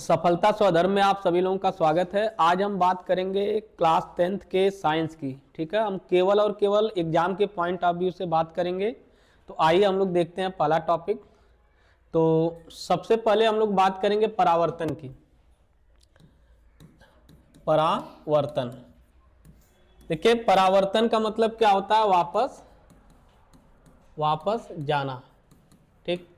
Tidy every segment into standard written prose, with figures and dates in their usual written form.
सफलता स्वधर्म में आप सभी लोगों का स्वागत है। आज हम बात करेंगे क्लास 10th के साइंस की। ठीक है, हम केवल और केवल एग्जाम के पॉइंट ऑफ व्यू से बात करेंगे। तो आइए हम लोग देखते हैं पहला टॉपिक। तो सबसे पहले हम लोग बात करेंगे परावर्तन की। परावर्तन, देखिए परावर्तन का मतलब क्या होता है? वापस जाना। ठीक,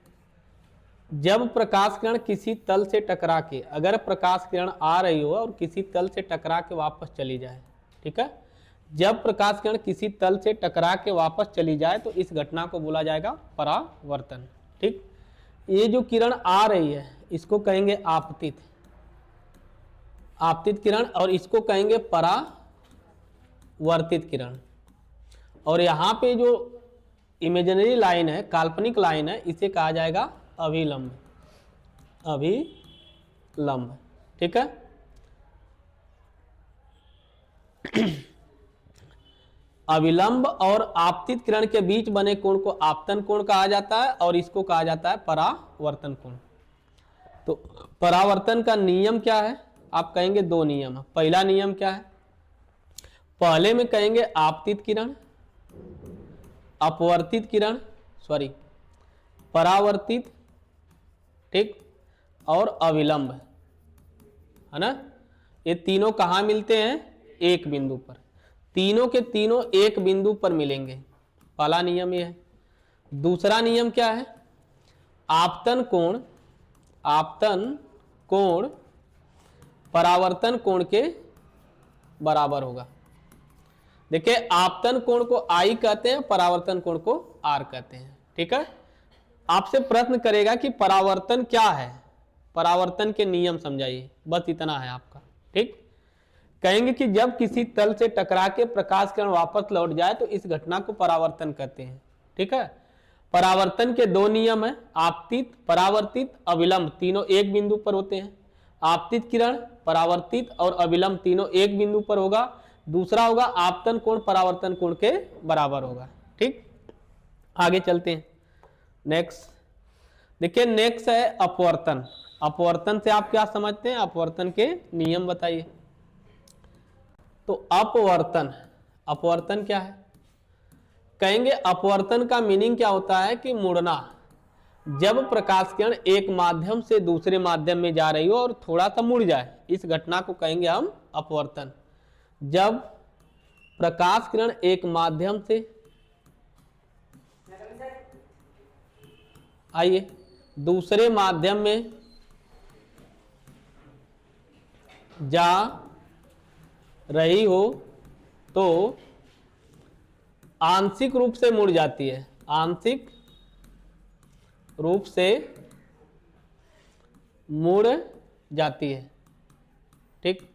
जब प्रकाश किरण किसी तल से टकरा के, अगर प्रकाश किरण आ रही हो और किसी तल से टकरा के वापस चली जाए, ठीक है, जब प्रकाश किरण किसी तल से टकरा के वापस चली जाए तो इस घटना को बोला जाएगा परावर्तन। ठीक, ये जो किरण आ रही है इसको कहेंगे आपतित किरण, और इसको कहेंगे परावर्तित किरण। और यहाँ पे जो इमेजिनरी लाइन है, काल्पनिक लाइन है, इसे कहा जाएगा अभिलंब। ठीक है। अविलंब और आपतित किरण के बीच बने कोण को आपतन कोण कहा जाता है और इसको कहा जाता है परावर्तन कोण। तो परावर्तन का नियम क्या है? आप कहेंगे दो नियम है। पहला नियम क्या है? पहले में कहेंगे आपतित किरण, अपवर्तित किरण, परावर्तित, ठीक, और अविलंब, है ना। ये तीनों कहाँ मिलते हैं? एक बिंदु पर। तीनों के तीनों एक बिंदु पर मिलेंगे। पहला नियम ये है। दूसरा नियम क्या है? आपतन कोण परावर्तन कोण के बराबर होगा। देखिए, आपतन कोण को आई कहते हैं, परावर्तन कोण को आर कहते हैं। ठीक है। आपसे प्रश्न करेगा कि परावर्तन क्या है, परावर्तन के नियम समझाइए, बस इतना है आपका। ठीक, कहेंगे कि जब किसी तल से टकरा के प्रकाश किरण वापस लौट जाए तो इस घटना को परावर्तन कहते हैं। ठीक है। परावर्तन के दो नियम है, आपतित, परावर्तित, अविलंब, तीनों एक बिंदु पर होते हैं। आपतित किरण, परावर्तित और अविलंब तीनों एक बिंदु पर होगा। दूसरा होगा आपतन कोण परावर्तन कोण के बराबर होगा। ठीक, आगे चलते हैं। नेक्स्ट देखिए, नेक्स्ट है अपवर्तन। अपवर्तन से आप क्या समझते हैं? अपवर्तन के नियम बताइए। तो अपवर्तन क्या है? कहेंगे अपवर्तन का मीनिंग क्या होता है कि मुड़ना। जब प्रकाश किरण एक माध्यम से दूसरे माध्यम में जा रही हो और थोड़ा सा मुड़ जाए, इस घटना को कहेंगे हम अपवर्तन। जब प्रकाश किरण एक माध्यम से आइए दूसरे माध्यम में जा रही हो तो आंशिक रूप से मुड़ जाती है। आंशिक रूप से मुड़ जाती है। ठीक,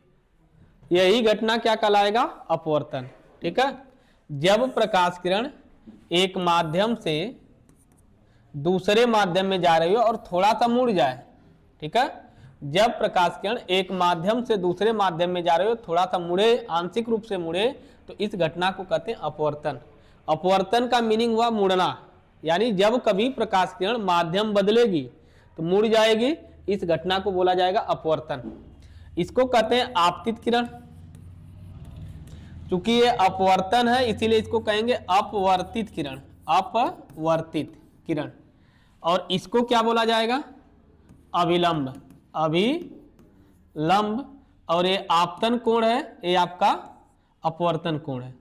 यही घटना क्या कहलाएगा? अपवर्तन। ठीक है। जब प्रकाश किरण एक माध्यम से दूसरे माध्यम में जा रही हो और थोड़ा सा मुड़ जाए, ठीक है, जब प्रकाश किरण एक माध्यम से दूसरे माध्यम में जा रहे हो, थोड़ा सा मुड़े, आंशिक रूप से मुड़े, तो इस घटना को कहते हैं अपवर्तन। अपवर्तन का मीनिंग हुआ मुड़ना, यानी जब कभी प्रकाश किरण माध्यम बदलेगी तो मुड़ जाएगी, इस घटना को बोला जाएगा अपवर्तन। इसको कहते हैं आपतित किरण। चूंकि ये अपवर्तन है इसीलिए इसको कहेंगे अपवर्तित किरण। अपवर्तित किरण। और इसको क्या बोला जाएगा? अविलंब। और ये आपतन कोण है, ये आपका अपवर्तन कोण है।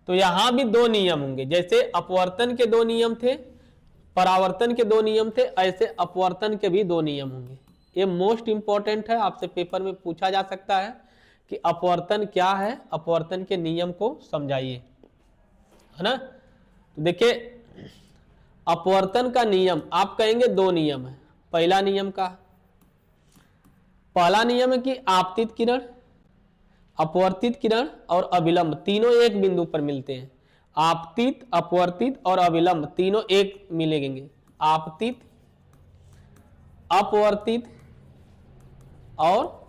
तो यहां भी दो नियम होंगे। जैसे अपवर्तन के दो नियम थे, परावर्तन के दो नियम थे, ऐसे अपवर्तन के भी दो नियम होंगे। ये मोस्ट इंपॉर्टेंट है, आपसे पेपर में पूछा जा सकता है कि अपवर्तन क्या है, अपवर्तन के नियम को समझाइए, है ना। तो देखिए, अपवर्तन का नियम आप कहेंगे दो नियम है। पहला नियम पहला नियम है कि आपतित किरण, अपवर्तित किरण और अविलंब तीनों एक बिंदु पर मिलते हैं। आपतित, अपवर्तित और अविलंब तीनों एक मिलेंगे। आपतित, अपवर्तित और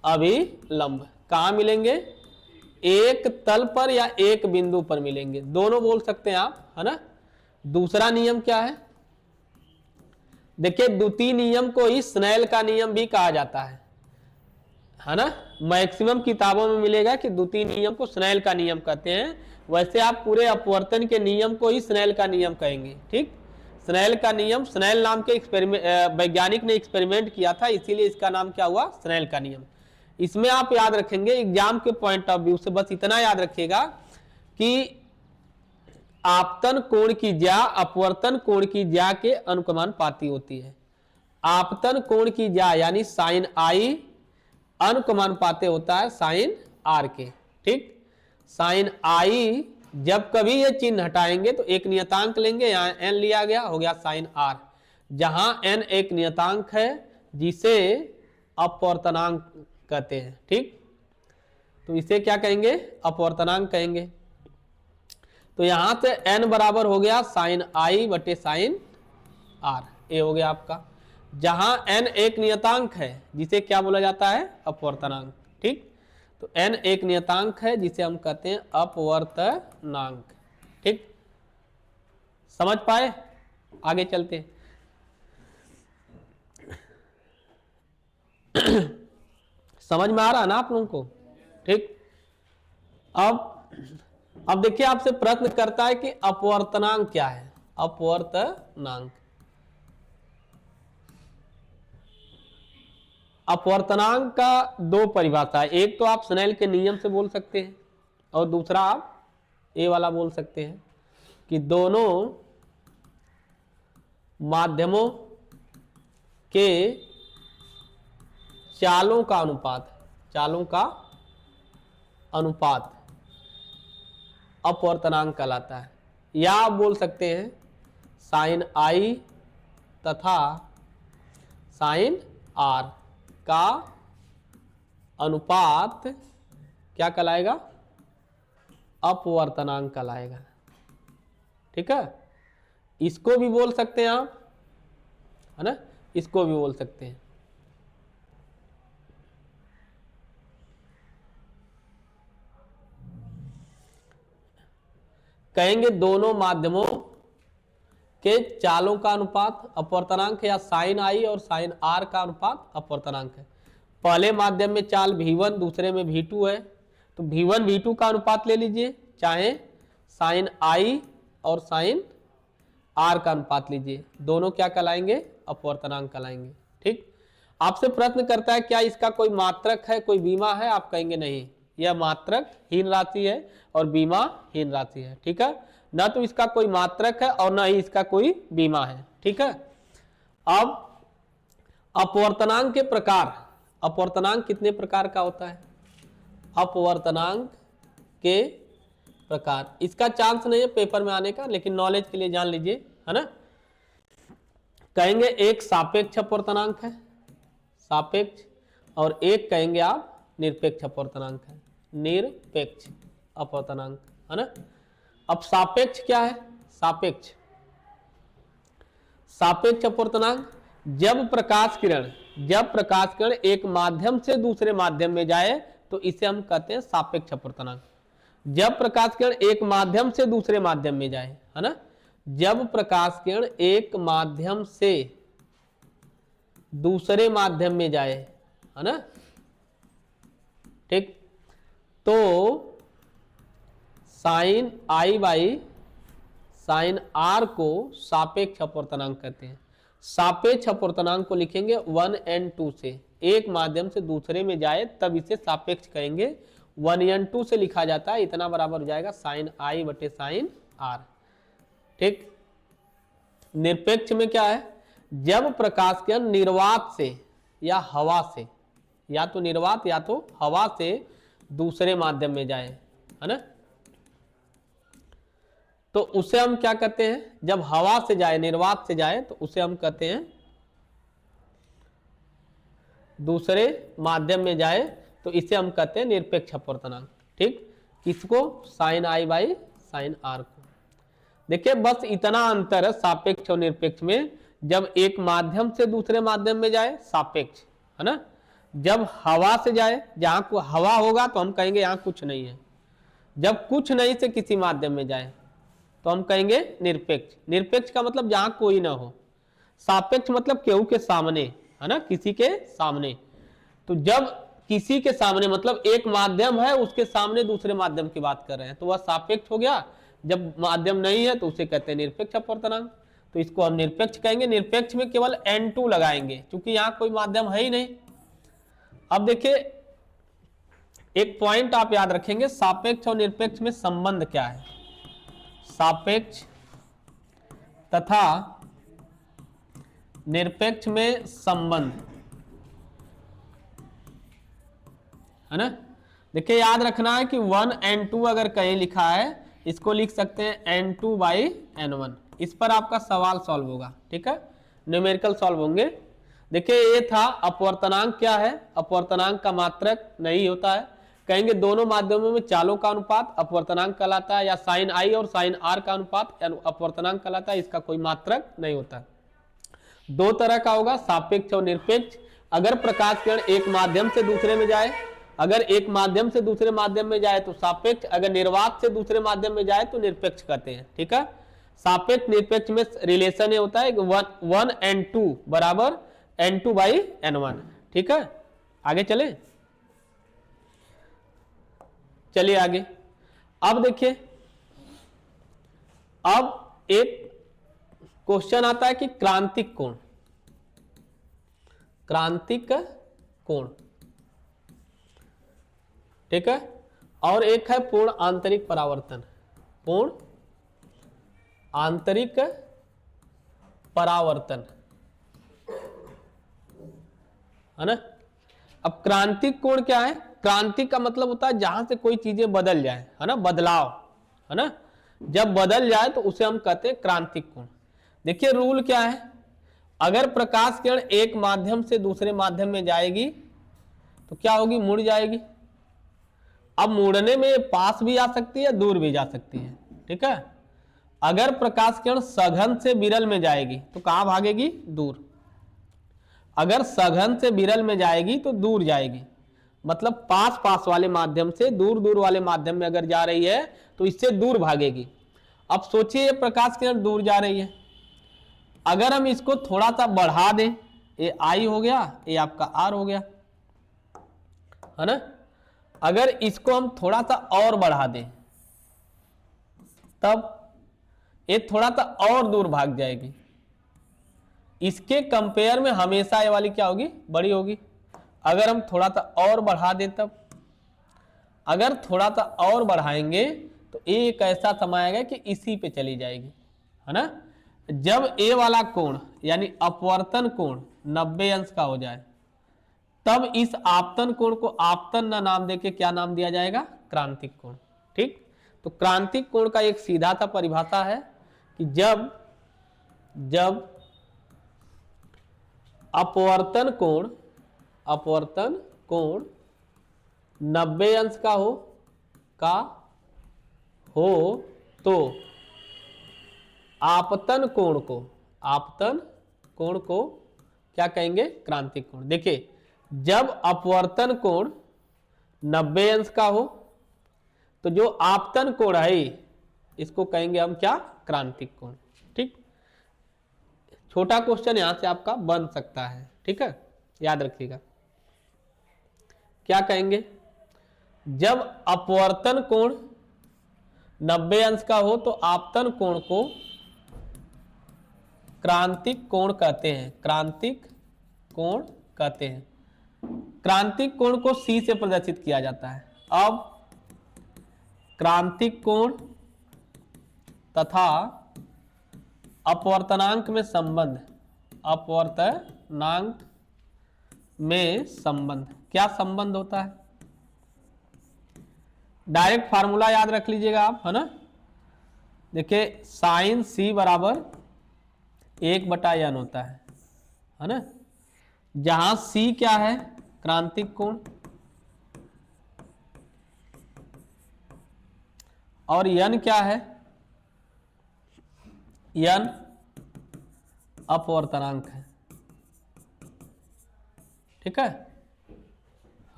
अविलंब कहाँ मिलेंगे? एक तल पर या एक बिंदु पर मिलेंगे, दोनों बोल सकते हैं आप, है ना। दूसरा नियम क्या है? देखिए द्वितीय नियम को ही स्नेल का नियम भी कहा जाता है ना। मैक्सिमम किताबों में मिलेगा कि द्वितीय नियम को स्नेल का नियम कहते हैं, वैसे आप पूरे अपवर्तन के नियम को ही स्नेल का नियम कहेंगे। ठीक, स्नेल का नियम, स्नेल नाम के वैज्ञानिक ने एक्सपेरिमेंट किया था, इसीलिए इसका नाम क्या हुआ, स्नेल का नियम। इसमें आप याद रखेंगे एग्जाम के पॉइंट ऑफ व्यू से, बस इतना याद रखिएगा कि आपतन कोण की ज्या अपवर्तन कोण की ज्या के अनुकमानुपाती होती है। आपतन कोण की ज्या यानी साइन आई अनुकमानुपाती होता है साइन आर के। ठीक, साइन आई जब कभी ये चिन्ह हटाएंगे तो एक नियतांक लेंगे, यहां एन लिया गया, हो गया साइन आर, जहां एन एक नियतांक है जिसे अपवर्तनांक कहते हैं। ठीक, तो इसे क्या कहेंगे, अपवर्तनांक कहेंगे। तो यहां से n बराबर हो गया साइन आई बटे साइन आर, ये हो गया आपका, जहां n एक नियतांक है जिसे क्या बोला जाता है, अपवर्तनांक। ठीक, तो n एक नियतांक है जिसे हम कहते हैं अपवर्तनांक। ठीक, समझ पाए, आगे चलते समझ में आ रहा है ना आप लोगों को। ठीक, अब देखिए आपसे प्रश्न करता है कि अपवर्तनांक क्या है। अपवर्तनांक, अपवर्तनांक का दो परिभाषा है, एक तो आप स्नेल के नियम से बोल सकते हैं और दूसरा आप ये वाला बोल सकते हैं कि दोनों माध्यमों के चालों का अनुपात, चालों का अनुपात अपवर्तनांक कहलाता है। या आप बोल सकते हैं साइन आई तथा साइन आर का अनुपात क्या कहलाएगा, अपवर्तनांक कहलाएगा। ठीक है, इसको भी बोल सकते हैं आप, है ना, इसको भी बोल सकते हैं। कहेंगे दोनों माध्यमों के चालों का अनुपात अपवर्तनांक है, या साइन आई और साइन आर का अनुपात अपवर्तनांक है। पहले माध्यम में चाल V1 दूसरे में V2 है, तो V1 V2 का अनुपात ले लीजिए, चाहे साइन आई और साइन आर का अनुपात लीजिए, दोनों क्या कहलाएंगे, अपवर्तनांक कहलाएंगे। ठीक, आपसे प्रश्न करता है क्या इसका कोई मात्रक है, कोई बीमा है, आप कहेंगे नहीं, यह मात्रक हीन राशि है और बीमा हीन राशि है। ठीक है, न तो इसका कोई मात्रक है और न ही इसका कोई बीमा है। ठीक है, अब अपवर्तनांक के प्रकार, अपवर्तनांक कितने प्रकार का होता है, अपवर्तनांक के प्रकार, इसका चांस नहीं है पेपर में आने का, लेकिन नॉलेज के लिए जान लीजिए, है ना। कहेंगे एक सापेक्ष अपवर्तनांक है, सापेक्ष, और एक कहेंगे आप निरपेक्ष अपवर्तनांक है, निरपेक्ष अपवर्तनांक, है ना। अब सापेक्ष क्या है, सापेक्ष, सापेक्ष अपवर्तनांक जब प्रकाश किरण एक माध्यम से दूसरे माध्यम में जाए तो इसे हम कहते हैं सापेक्ष अपवर्तनांक। जब प्रकाश किरण एक माध्यम से दूसरे माध्यम में जाए, है ना, जब प्रकाश किरण एक माध्यम से दूसरे माध्यम में जाए, है ना, ठीक, तो sine i by sine r को सापेक्ष अपवर्तनांक कहते हैं। सापेक्ष अपवर्तनांक को लिखेंगे 1 and 2 से, एक माध्यम से दूसरे में जाए तब इसे सापेक्ष कहेंगे। 1 and 2 से लिखा जाता है, इतना बराबर हो जाएगा साइन आई बटे साइन आर। ठीक, निरपेक्ष में क्या है, जब प्रकाश किरण निर्वात से या हवा से, या तो निर्वात या तो हवा से दूसरे माध्यम में जाए, है ना, तो उसे हम क्या कहते हैं, जब हवा से जाए, निर्वात से जाए, तो उसे हम कहते हैं दूसरे माध्यम में जाए तो इसे हम कहते हैं निरपेक्ष अपवर्तनांक। ठीक, किसको, sine i by sine r को। देखिए बस इतना अंतर है सापेक्ष और निरपेक्ष में, जब एक माध्यम से दूसरे माध्यम में जाए सापेक्ष, है ना, जब हवा से जाए, जहां को हवा होगा तो हम कहेंगे यहां कुछ नहीं है, जब कुछ नहीं से किसी माध्यम में जाए तो हम कहेंगे निरपेक्ष। निरपेक्ष का मतलब जहां कोई ना हो। सापेक्ष मतलब केहू के सामने, है ना, किसी के सामने। तो जब किसी के सामने मतलब एक माध्यम है, उसके सामने दूसरे माध्यम की बात कर रहे हैं, तो वह सापेक्ष हो गया। जब माध्यम नहीं है तो उसे कहते हैं निरपेक्ष अपवर्तनांक। तो इसको हम निरपेक्ष कहेंगे। निरपेक्ष में केवल N2 लगाएंगे क्योंकि यहां कोई माध्यम है ही नहीं। अब देखिए एक पॉइंट आप याद रखेंगे, सापेक्ष और निरपेक्ष में संबंध क्या है। सापेक्ष तथा निरपेक्ष में संबंध, है ना। देखिए याद रखना है कि 1N2 अगर कहीं लिखा है, इसको लिख सकते हैं N2/N1। इस पर आपका सवाल सॉल्व होगा, ठीक है, न्यूमेरिकल सॉल्व होंगे। देखिए ये था अपवर्तनांक क्या है। अपवर्तनांक का मात्रक नहीं होता है, कहेंगे दोनों माध्यमों में चालों का अनुपात अपवर्तनांक कहलाता है, या साइन आई और साइन आर का अनुपात अपवर्तनांक कहलाता है। इसका कोई मात्रक नहीं होता। दो तरह का होगा, सापेक्ष और निरपेक्ष। अगर प्रकाश किरण एक माध्यम से दूसरे में जाए, अगर एक माध्यम से दूसरे माध्यम में जाए तो सापेक्ष, अगर निर्वात से दूसरे माध्यम में जाए तो निरपेक्ष कहते हैं, ठीक है। सापेक्ष निरपेक्ष में रिलेशन ये होता है 1N2 बराबर N2/N1, ठीक है। आगे चले, चलिए आगे। अब देखिए, अब एक क्वेश्चन आता है कि क्रांतिक कोण, क्रांतिक कोण, ठीक है, और एक है पूर्ण आंतरिक परावर्तन, पूर्ण आंतरिक परावर्तन, है ना। अब क्रांतिक कोण क्या है। क्रांतिक का मतलब होता है जहां से कोई चीजें बदल जाए, है ना, बदलाव, है ना, जब बदल जाए तो उसे हम कहते हैं क्रांतिक कोण। देखिए रूल क्या है, अगर प्रकाश किरण एक माध्यम से दूसरे माध्यम में जाएगी तो क्या होगी, मुड़ जाएगी। अब मुड़ने में पास भी आ सकती है, दूर भी जा सकती है, ठीक है। अगर प्रकाश किरण सघन से विरल में जाएगी तो कहां भागेगी, दूर। अगर सघन से विरल में जाएगी तो दूर जाएगी, मतलब पास पास वाले माध्यम से दूर दूर वाले माध्यम में अगर जा रही है तो इससे दूर भागेगी। अब सोचिए प्रकाश किरण दूर जा रही है, अगर हम इसको थोड़ा सा बढ़ा दें, ये आई हो गया, ये आपका आर हो गया, है ना। अगर इसको हम थोड़ा सा और बढ़ा दें तब ये थोड़ा सा और दूर भाग जाएगी। इसके कंपेयर में हमेशा ये वाली क्या होगी, बड़ी होगी। अगर हम थोड़ा सा और बढ़ा दें तब, अगर थोड़ा सा और बढ़ाएंगे तो एक ऐसा समय आएगा कि इसी पे चली जाएगी, है ना। जब ए वाला कोण यानी अपवर्तन कोण 90 अंश का हो जाए तब इस आपतन कोण को आपतन न नाम देके क्या नाम दिया जाएगा, क्रांतिक कोण, ठीक। तो क्रांतिक कोण का एक सीधा सा परिभाषा है कि जब अपवर्तन कोण 90 अंश का हो तो आपतन कोण को क्या कहेंगे, क्रांतिक कोण। देखिए जब अपवर्तन कोण 90 अंश का हो तो जो आपतन कोण है इसको कहेंगे हम क्या, क्रांतिक कोण, ठीक। छोटा क्वेश्चन यहां से आपका बन सकता है, ठीक है, याद रखिएगा। क्या कहेंगे, जब अपवर्तन कोण 90 अंश का हो तो आपतन कोण को क्रांतिक कोण कहते हैं, क्रांतिक कोण कहते हैं। क्रांतिक कोण को C से प्रदर्शित किया जाता है। अब क्रांतिक कोण तथा अपवर्तनांक में संबंध, अपवर्तनांक में संबंध, क्या संबंध होता है, डायरेक्ट फार्मूला याद रख लीजिएगा आप, है ना। देखिए साइन C बराबर 1/n होता है ना। जहां C क्या है, क्रांतिक कोण, और n क्या है, n अपवर्तनांक है, ठीक है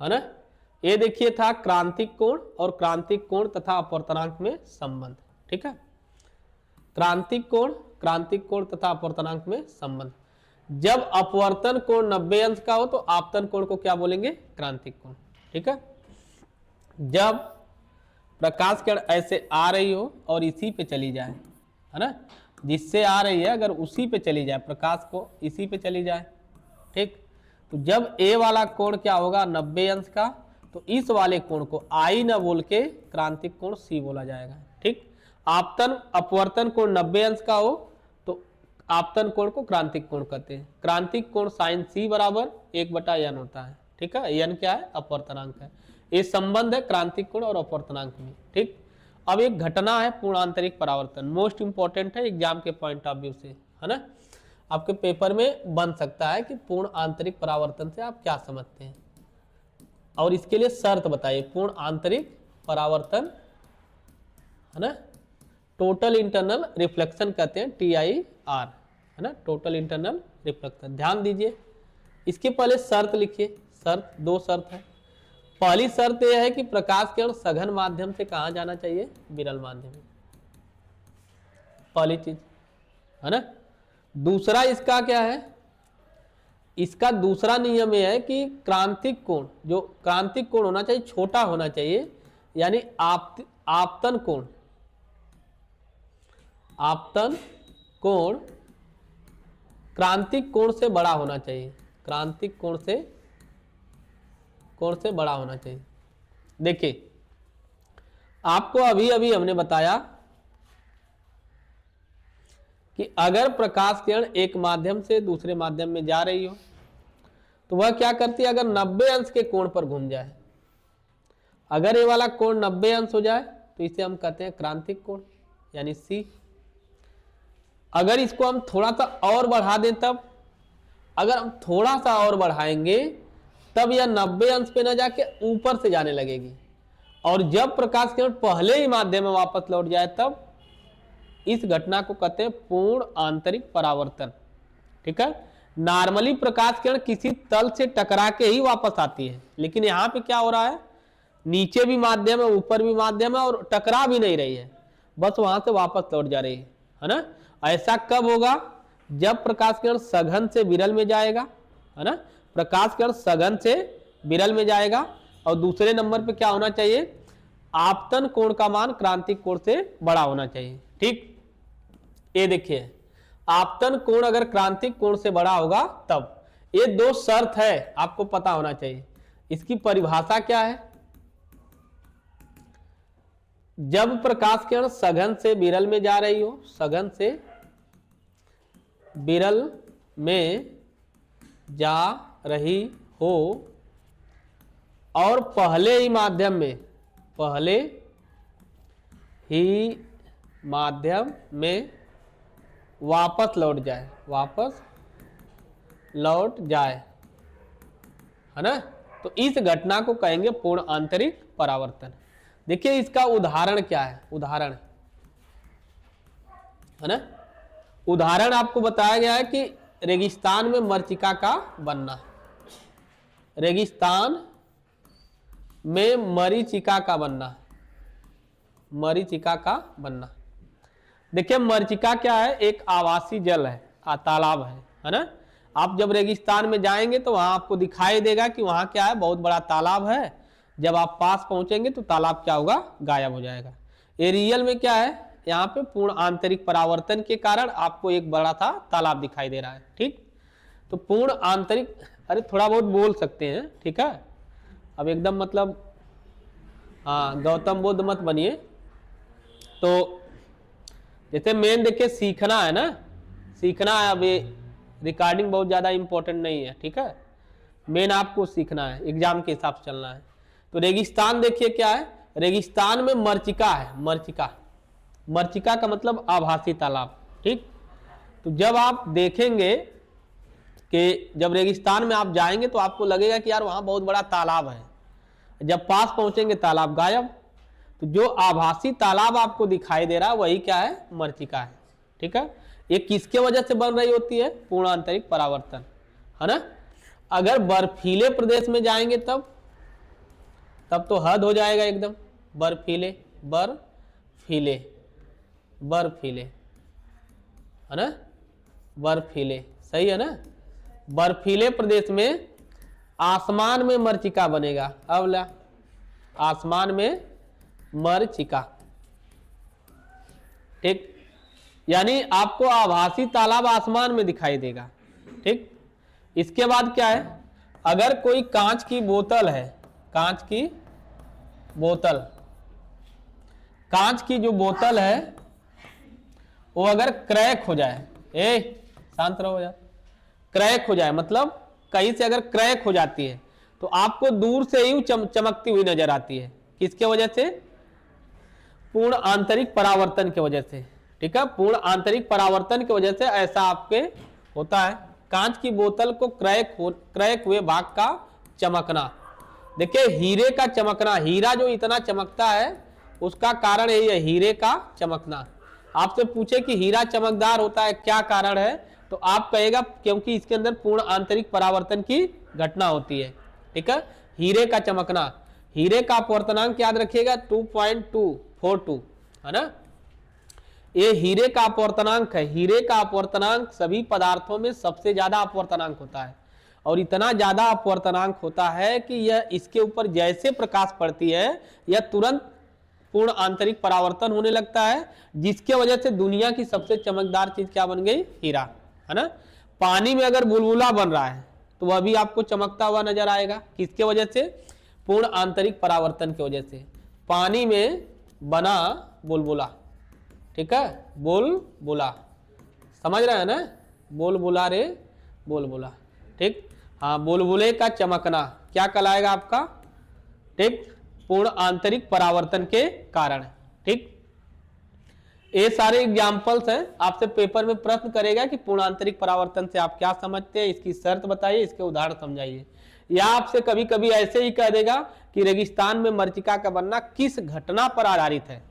ना। ये देखिए था क्रांतिक कोण और क्रांतिक कोण तथा अपवर्तनांक में संबंध, ठीक है। क्रांतिक कोण तथा अपवर्तनांक में संबंध। जब अपवर्तन कोण 90 अंश का हो तो आपतन कोण को क्या बोलेंगे? क्रांतिक कोण। ठीक है, जब प्रकाश किरण ऐसे आ रही हो और इसी पे चली जाए, है ना, जिससे आ रही है अगर उसी पे चली जाए, प्रकाश को इसी पे चली जाए, ठीक, तो जब ए वाला कोण क्या होगा? 90 अंश का, तो इस वाले कोण को आई न बोल के क्रांतिक कोण सी बोला जाएगा। ठीक, आपतन अपवर्तन कोण 90 अंश का हो तो आपतन कोण को क्रांतिक कोण कहते हैं। क्रांतिक कोण साइन सी बराबर 1/n होता है। ठीक है, n क्या है? अपवर्तनांक है। ये संबंध है क्रांतिक कोण और अपवर्तनांक में। ठीक, अब एक घटना है पूर्ण आंतरिक परावर्तन, मोस्ट इंपॉर्टेंट है एग्जाम के पॉइंट ऑफ व्यू से, है ना, आपके पेपर में बन सकता है कि पूर्ण आंतरिक परावर्तन से आप क्या समझते हैं, और इसके लिए शर्त बताइए। पूर्ण आंतरिक परावर्तन, है ना, टोटल इंटरनल रिफ्लेक्शन कहते हैं, TIR, है ना, टोटल इंटरनल रिफ्लेक्शन। ध्यान दीजिए, इसके पहले शर्त लिखिए। शर्त, दो शर्त है। पहली शर्त यह है कि प्रकाश किरण सघन माध्यम से कहां जाना चाहिए? विरल माध्यम में, पहली चीज, है ना। दूसरा इसका क्या है? इसका दूसरा नियम यह है कि क्रांतिक कोण, जो क्रांतिक कोण होना चाहिए छोटा होना चाहिए, यानी आपतन कोण, आपतन कोण क्रांतिक कोण से बड़ा होना चाहिए, क्रांतिक कोण से बड़ा होना चाहिए। देखिए, आपको अभी अभी हमने बताया कि अगर प्रकाश किरण एक माध्यम से दूसरे माध्यम में जा रही हो तो वह क्या करती है? अगर 90 अंश के कोण पर घूम जाए, अगर ये वाला कोण 90 अंश हो जाए तो इसे हम कहते हैं क्रांतिक कोण, यानी सी। अगर इसको हम थोड़ा सा और बढ़ा दें, तब अगर हम थोड़ा सा और बढ़ाएंगे तब यह 90 अंश पे न जाके ऊपर से जाने लगेगी, और जब प्रकाश किरण पहले ही माध्यम में वापस लौट जाए तब इस घटना को कहते हैं पूर्ण आंतरिक परावर्तन। ठीक है, नॉर्मली प्रकाश किरण किसी तल से टकरा के ही वापस आती है, लेकिन यहां पे क्या हो रहा है? नीचे भी माध्यम है, ऊपर भी माध्यम है, और टकरा भी नहीं रही है, बस वहां से वापस लौट जा रही है ना। ऐसा कब होगा? जब प्रकाश किरण सघन से विरल में जाएगा, है ना, प्रकाश किरण सघन से विरल में जाएगा, और दूसरे नंबर पे क्या होना चाहिए? आपतन कोण का मान क्रांतिक कोण से बड़ा होना चाहिए। ठीक, ये देखिए, आपतन कोण अगर क्रांतिक कोण से बड़ा होगा तब, ये दो शर्त है, आपको पता होना चाहिए। इसकी परिभाषा क्या है? जब प्रकाश किरण सघन से विरल में जा रही हो, सघन से विरल में जा रही हो, और पहले ही माध्यम में, पहले ही माध्यम में वापस लौट जाए, वापस लौट जाए, है ना, तो इस घटना को कहेंगे पूर्ण आंतरिक परावर्तन। देखिए इसका उदाहरण क्या है? उदाहरण, है ना, उदाहरण आपको बताया गया है कि रेगिस्तान में मरीचिका का बनना, रेगिस्तान में मरीचिका का बनना, मरीचिका का बनना। देखिए मरीचिका क्या है? एक आवासीय जल है, तालाब है ना। आप जब रेगिस्तान में जाएंगे तो वहां आपको दिखाई देगा कि वहां क्या है? बहुत बड़ा तालाब है। जब आप पास पहुंचेंगे तो तालाब क्या होगा? गायब हो जाएगा। ये रियल में क्या है? यहाँ पे पूर्ण आंतरिक परावर्तन के कारण आपको एक बड़ा सा तालाब दिखाई दे रहा है। ठीक, तो पूर्ण आंतरिक, अरे थोड़ा बहुत बोल सकते हैं, ठीक है, अब एकदम मतलब हाँ गौतम बुद्ध मत बनिए। तो जैसे मेन देखिए सीखना है ना, सीखना है। अभी रिकॉर्डिंग बहुत ज़्यादा इंपॉर्टेंट नहीं है, ठीक है, मेन आपको सीखना है, एग्जाम के हिसाब से चलना है। तो रेगिस्तान देखिए क्या है? रेगिस्तान में मरीचिका है, मरीचिका, मरीचिका का मतलब आभासी तालाब। ठीक, तो जब आप देखेंगे कि जब रेगिस्तान में आप जाएंगे तो आपको लगेगा कि यार वहाँ बहुत बड़ा तालाब है, जब पास पहुंचेंगे तालाब गायब। तो जो आभासी तालाब आपको दिखाई दे रहा है वही क्या है? मरीचिका है। ठीक है, ये किसके वजह से बन रही होती है? पूर्ण आंतरिक परावर्तन, है ना। अगर बर्फीले प्रदेश में जाएंगे तब तो हद हो जाएगा एकदम, बर्फीले, बर्फीले, बर्फीले, है ना, बर्फीले, सही है ना। बर्फीले प्रदेश में आसमान में मरीचिका बनेगा। अब ला, आसमान में मरीचिका, ठीक, यानी आपको आभासी तालाब आसमान में दिखाई देगा। ठीक, इसके बाद क्या है, अगर कोई कांच की बोतल है, कांच की बोतल, कांच की जो बोतल है वो अगर क्रैक हो जाए, शांत रहो यार, क्रैक हो जाए मतलब कहीं से अगर क्रैक हो जाती है तो आपको दूर से ही चमकती हुई नजर आती है। किसके वजह से? पूर्ण आंतरिक परावर्तन की वजह से। ठीक है, पूर्ण आंतरिक परावर्तन की वजह से ऐसा आपके होता है। कांच की बोतल को क्रैक हुए भाग का चमकना। देखिए हीरे का चमकना, हीरा जो इतना चमकता है उसका कारण यही है, हीरे का चमकना। आपसे पूछे कि हीरा चमकदार होता है, क्या कारण है, तो आप कहेगा क्योंकि इसके अंदर पूर्ण आंतरिक परावर्तन की घटना होती है। ठीक है, हीरे का चमकना। हीरे का अपवर्तनांक याद रखिएगा 2.242 है ना, ये हीरे का अपवर्तनांक है। हीरे का अपवर्तनांक सभी पदार्थों में सबसे ज्यादा अपवर्तनांक होता है और इतना ज्यादा अपवर्तनांक होता है कि यह इसके ऊपर जैसे प्रकाश पड़ती है यह तुरंत पूर्ण आंतरिक परावर्तन होने लगता है, जिसके वजह से दुनिया की सबसे चमकदार चीज क्या बन गई? हीरा, है ना। पानी में अगर बुलबुला बन रहा है तो वह भी आपको चमकता हुआ नजर आएगा। किसके वजह से? पूर्ण आंतरिक परावर्तन की वजह से। पानी में बना बुलबुला, ठीक है, बुलबुला, समझ रहे हैं ना, बुलबुला रे बुलबुला, ठीक। हाँ, बुलबुले का चमकना क्या कहलाएगा आपका? ठीक, पूर्ण आंतरिक परावर्तन के कारण। ठीक, ये सारे एग्जाम्पल्स हैं। आपसे पेपर में प्रश्न करेगा कि पूर्ण आंतरिक परावर्तन से आप क्या समझते हैं, इसकी शर्त बताइए, इसके उदाहरण समझाइए। या आपसे कभी कभी ऐसे ही कह देगा कि रेगिस्तान में मरीचिका का बनना किस घटना पर आधारित है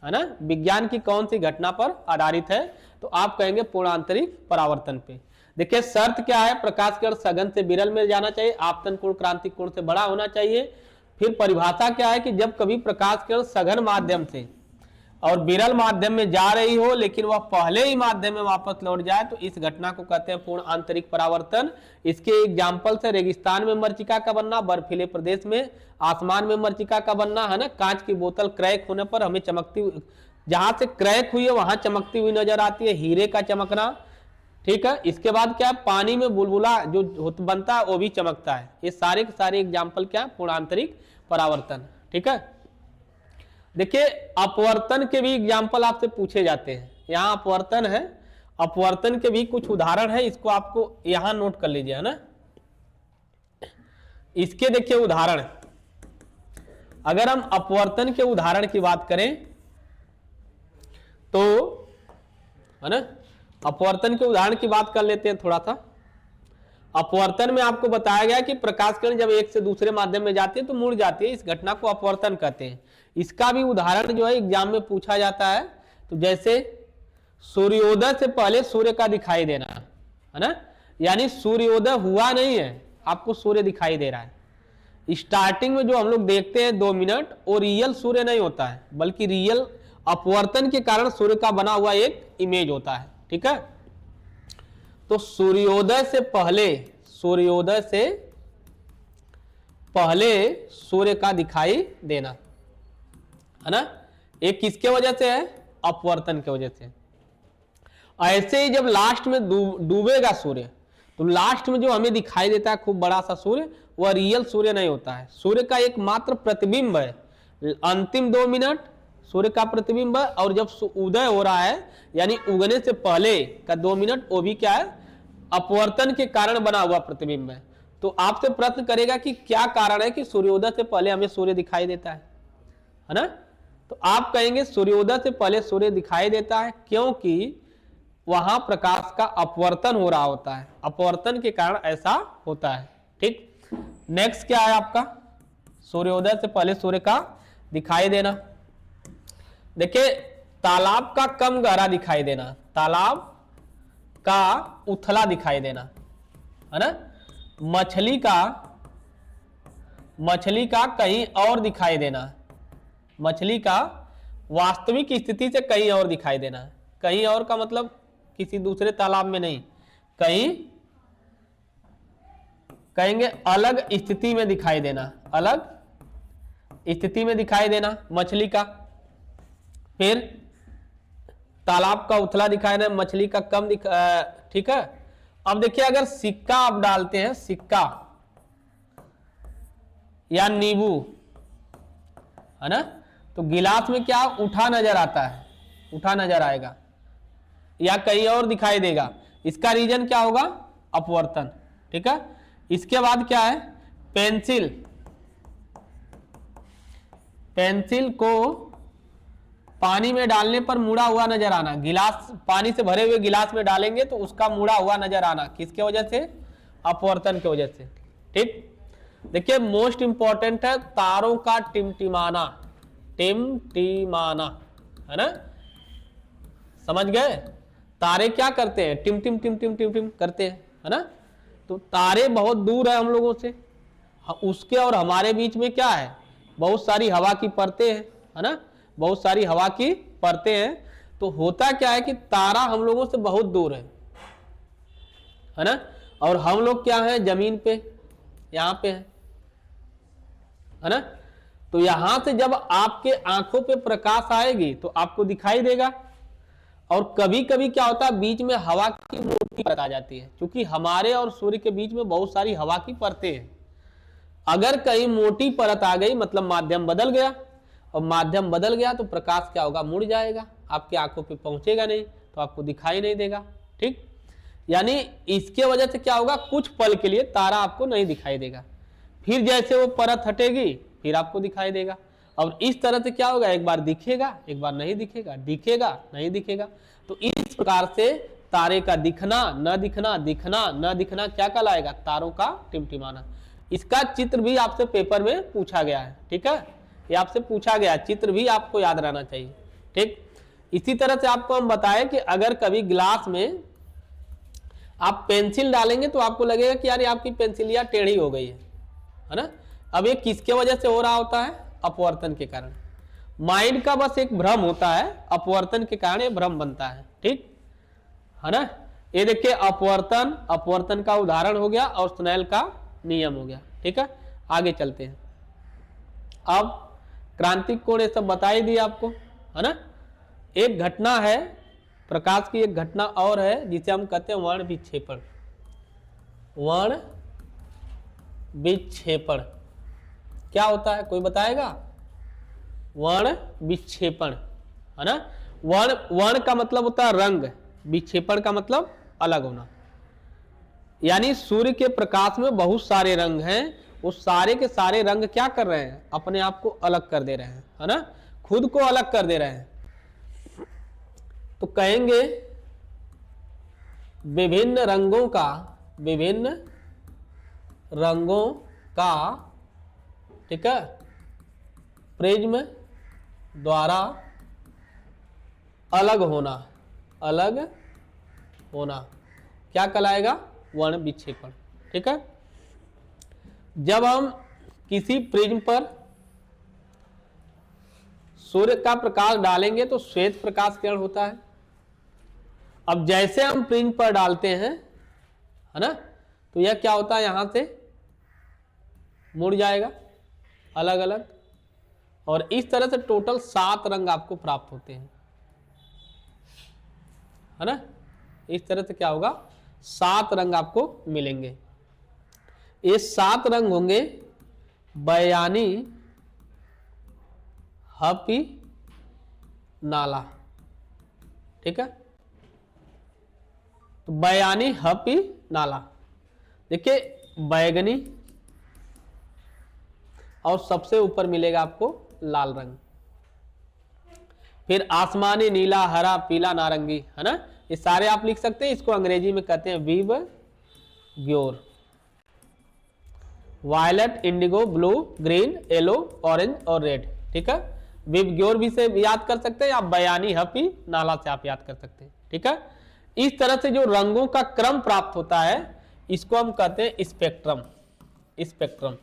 ना, विज्ञान की कौन सी घटना पर आधारित है, तो आप कहेंगे पूर्ण आंतरिक परावर्तन पे। देखिए शर्त क्या है, प्रकाश किरण सघन से विरल में जाना चाहिए, आपतन कोण क्रांतिक कोण से बड़ा होना चाहिए। फिर परिभाषा क्या है कि जब कभी प्रकाश किरण सघन माध्यम से और विरल माध्यम में जा रही हो लेकिन वह पहले ही माध्यम में वापस लौट जाए तो इस घटना को कहते हैं पूर्ण आंतरिक परावर्तन। इसके एग्जाम्पल है रेगिस्तान में मरीचिका का बनना, बर्फीले प्रदेश में आसमान में मरीचिका का बनना, है ना। कांच की बोतल क्रैक होने पर हमें चमकती, जहां से क्रैक हुई है वहां चमकती हुई नजर आती है, हीरे का चमकना। ठीक है, इसके बाद क्या है, पानी में बुलबुला जो बनता है वो भी चमकता है। ये सारे के सारे एग्जाम्पल क्या है, पूर्ण आंतरिक परावर्तन। ठीक है, देखिए अपवर्तन के भी एग्जाम्पल आपसे पूछे जाते हैं। यहाँ अपवर्तन है, अपवर्तन के भी कुछ उदाहरण है, इसको आपको यहां नोट कर लीजिए, है ना। इसके देखिए उदाहरण, अगर हम अपवर्तन के उदाहरण की बात करें तो, है ना, अपवर्तन के उदाहरण की बात कर लेते हैं थोड़ा सा। अपवर्तन में आपको बताया गया कि प्रकाश किरण जब एक से दूसरे माध्यम में जाती है तो मुड़ जाती है, इस घटना को अपवर्तन कहते हैं। इसका भी उदाहरण जो है एग्जाम में पूछा जाता है। तो जैसे सूर्योदय से पहले सूर्य का दिखाई देना, है ना, यानी सूर्योदय हुआ नहीं है, आपको सूर्य दिखाई दे रहा है। स्टार्टिंग में जो हम लोग देखते हैं 2 मिनट, वो रियल सूर्य नहीं होता है, बल्कि रियल अपवर्तन के कारण सूर्य का बना हुआ एक इमेज होता है। ठीक है, तो सूर्योदय से पहले, सूर्योदय से पहले सूर्य का दिखाई देना, है ना, एक किसके वजह से है? अपवर्तन के वजह से। ऐसे ही जब लास्ट में डूबेगा सूर्य, तो लास्ट में जो हमें दिखाई देता है खूब बड़ा सा सूर्य, वह रियल सूर्य नहीं होता है, सूर्य का एक मात्र प्रतिबिंब है। अंतिम 2 मिनट सूर्य का प्रतिबिंब है, और जब उदय हो रहा है यानी उगने से पहले का 2 मिनट, वो भी क्या है? अपवर्तन के कारण बना हुआ प्रतिबिंब है। तो आपसे प्रश्न करेगा कि क्या कारण है कि सूर्योदय से पहले हमें सूर्य दिखाई देता है ना। तो आप कहेंगे सूर्योदय से पहले सूर्य दिखाई देता है क्योंकि वहां प्रकाश का अपवर्तन हो रहा होता है, अपवर्तन के कारण ऐसा होता है। ठीक, नेक्स्ट क्या है आपका? सूर्योदय से पहले सूर्य का दिखाई देना। देखिए तालाब का कम गहरा दिखाई देना, तालाब का उथला दिखाई देना, है ना। मछली का कहीं और दिखाई देना, मछली का वास्तविक स्थिति से कहीं और दिखाई देना। कहीं और का मतलब किसी दूसरे तालाब में नहीं, कहीं कहेंगे अलग स्थिति में दिखाई देना, अलग स्थिति में दिखाई देना मछली का। फिर तालाब का उथला दिखाई देना, मछली का कम ठीक है। अब देखिए अगर सिक्का आप डालते हैं, सिक्का या नींबू, है ना, तो गिलास में क्या उठा नजर आता है, उठा नजर आएगा या कहीं और दिखाई देगा। इसका रीजन क्या होगा, अपवर्तन। ठीक है। इसके बाद क्या है, पेंसिल, पेंसिल को पानी में डालने पर मुड़ा हुआ नजर आना। गिलास, पानी से भरे हुए गिलास में डालेंगे तो उसका मुड़ा हुआ नजर आना, किसके वजह से, अपवर्तन की वजह से। ठीक। देखिए मोस्ट इंपॉर्टेंट है तारों का टिमटिमाना, टिमटिमाना, है ना, समझ गए। तारे क्या करते हैं, टिम टिम टिम टिम टिम टिम करते हैं, है ना। तो तारे बहुत दूर है हम लोगों से, उसके और हमारे बीच में क्या है, बहुत सारी हवा की परतें हैं, है ना, बहुत सारी हवा की परतें हैं। तो होता क्या है कि तारा हम लोगों से बहुत दूर है ना, और हम लोग क्या है, जमीन पे यहां पे है ना। तो यहां से जब आपके आंखों पे प्रकाश आएगी तो आपको दिखाई देगा। और कभी कभी क्या होता है, बीच में हवा की मोटी परत आ जाती है, क्योंकि हमारे और सूर्य के बीच में बहुत सारी हवा की परतें हैं। अगर कहीं मोटी परत आ गई मतलब माध्यम बदल गया, और माध्यम बदल गया तो प्रकाश क्या होगा, मुड़ जाएगा, आपकी आंखों पे पहुंचेगा नहीं, तो आपको दिखाई नहीं देगा। ठीक। यानी इसके वजह से क्या होगा, कुछ पल के लिए तारा आपको नहीं दिखाई देगा, फिर जैसे वो परत हटेगी फिर आपको दिखाई देगा। और इस तरह से क्या होगा, एक बार दिखेगा एक बार नहीं दिखेगा, दिखेगा नहीं दिखेगा। तो इस प्रकार से तारे का दिखना न दिखना, दिखना न दिखना क्या कहलाएगा, तारों का टिमटिमाना। इसका चित्र भी आपसे पेपर में पूछा गया है। ठीक है, ये आपसे पूछा गया, चित्र भी आपको याद रहना चाहिए। ठीक। इसी तरह से आपको हम बताएं कि अगर कभी ग्लास में आप पेंसिल डालेंगे तो आपको लगेगा कि यार आपकी पेंसिल या टेढ़ी हो गई है ना। अब ये किसके वजह से हो रहा होता है, अपवर्तन के कारण। माइंड का बस एक भ्रम होता है, अपवर्तन के कारण ये भ्रम बनता है। ठीक है ना। ये देखिए अपवर्तन, अपवर्तन का उदाहरण हो गया और स्नेल का नियम हो गया। ठीक है, आगे चलते हैं। अब क्रांतिक कोण ये सब बता ही दिया आपको, है ना। एक घटना है प्रकाश की, एक घटना और है जिसे हम कहते हैं वर्ण विक्षेपण। वर्ण विक्षेपण क्या होता है, कोई बताएगा। वर्ण विक्षेपण, है ना। वर्ण का मतलब होता है रंग, विक्षेपण का मतलब अलग होना। यानी सूर्य के प्रकाश में बहुत सारे रंग हैं, वो सारे के सारे रंग क्या कर रहे हैं, अपने आप को अलग कर दे रहे हैं, है ना, खुद को अलग कर दे रहे हैं। तो कहेंगे विभिन्न रंगों का, विभिन्न रंगों का, ठीक है, प्रिज्म द्वारा अलग होना, अलग होना क्या कहलाएगा, वर्ण विक्षेपण। ठीक है। जब हम किसी प्रिज्म पर सूर्य का प्रकाश डालेंगे तो श्वेत प्रकाश किरण होता है। अब जैसे हम प्रिज्म पर डालते हैं, है ना, तो यह क्या होता है, यहां से मुड़ जाएगा अलग अलग, और इस तरह से टोटल 7 रंग आपको प्राप्त होते हैं, है ना। इस तरह से क्या होगा, 7 रंग आपको मिलेंगे। ये 7 रंग होंगे बयानी, हपी, नाला। ठीक है। तो बयानी, हपी, नाला। देखिए बैगनी और सबसे ऊपर मिलेगा आपको लाल रंग, फिर आसमानी, नीला, हरा, पीला, नारंगी, है ना। ये सारे आप लिख सकते हैं। इसको अंग्रेजी में कहते हैं विव ग्योर। Violet, indigo, blue, green, yellow, orange और रेड। ठीक है। विव ग्योर भी से याद कर सकते हैं, आप बयानी, हपी, नाला से आप याद कर सकते हैं। ठीक है। इस तरह से जो रंगों का क्रम प्राप्त होता है इसको हम कहते हैं स्पेक्ट्रम। स्पेक्ट्रम,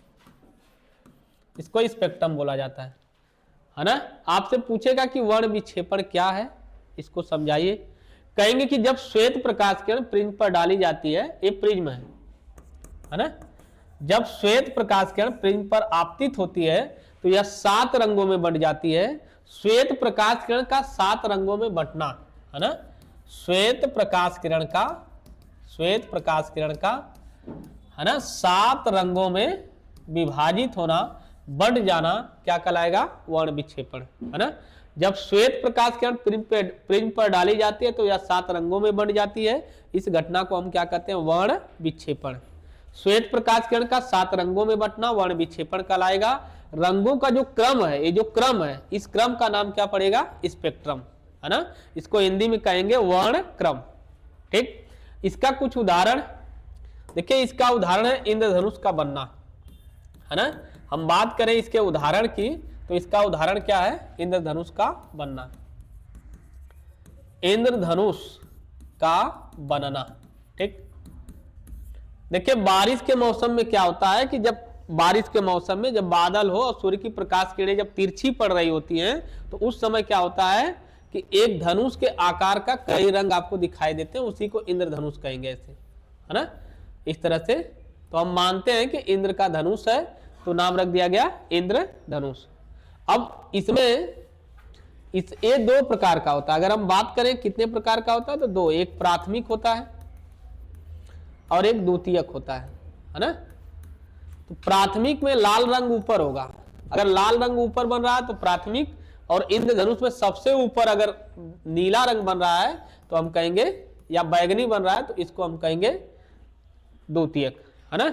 इसको स्पेक्ट्रम बोला जाता है ना। आपसे पूछेगा कि वर्ण विक्षेपण क्या है, इसको समझाइए। कहेंगे कि जब श्वेत प्रकाश किरण प्रिज्म पर डाली जाती है, ये प्रिज्म है ना, जब श्वेत प्रकाश किरण प्रिज्म पर आपतित होती है तो यह 7 रंगों में बंट जाती है। श्वेत प्रकाश किरण का 7 रंगों में बंटना, है ना, श्वेत प्रकाश किरण का है ना 7 रंगों में विभाजित होना, बंट जाना, क्या कहलाएगा? वर्ण विक्षेपण, है ना। जब श्वेत प्रकाश किरण प्रिज्म पर डाली जाती है तो यह 7 रंगों में बंट जाती है। इस घटना को हम क्या कहते हैं? वर्ण विक्षेपण। श्वेत प्रकाश किरण का 7 रंगों में बंटना वर्ण विक्षेपण कहलाएगा। रंगों का जो क्रम है, ये जो क्रम है, इस क्रम का नाम क्या पड़ेगा? स्पेक्ट्रम, है ना। इसको हिंदी में कहेंगे वर्ण क्रम। ठीक, इसका कुछ उदाहरण देखिए। इसका उदाहरण है इंद्रधनुष का बनना, है ना। हम बात करें इसके उदाहरण की तो इसका उदाहरण क्या है? इंद्रधनुष का बनना, इंद्रधनुष का बनना। ठीक, देखिए बारिश के मौसम में क्या होता है कि जब बारिश के मौसम में जब बादल हो और सूर्य की प्रकाश किरणें जब तिरछी पड़ रही होती हैं तो उस समय क्या होता है कि एक धनुष के आकार का कई रंग आपको दिखाई देते हैं, उसी को इंद्रधनुष कहेंगे, ऐसे, है ना, इस तरह से। तो हम मानते हैं कि इंद्र का धनुष है तो नाम रख दिया गया इंद्रधनुष। अब इसमें ये 2 प्रकार का होता है। अगर हम बात करें कितने प्रकार का होता है तो 2, एक प्राथमिक होता है और एक द्वितीयक होता है ना। तो प्राथमिक में लाल रंग ऊपर होगा। अगर लाल रंग ऊपर बन रहा है तो प्राथमिक, और इंद्रधनुष में सबसे ऊपर अगर नीला रंग बन रहा है तो हम कहेंगे, या बैगनी बन रहा है तो इसको हम कहेंगे द्वितीयक, है ना।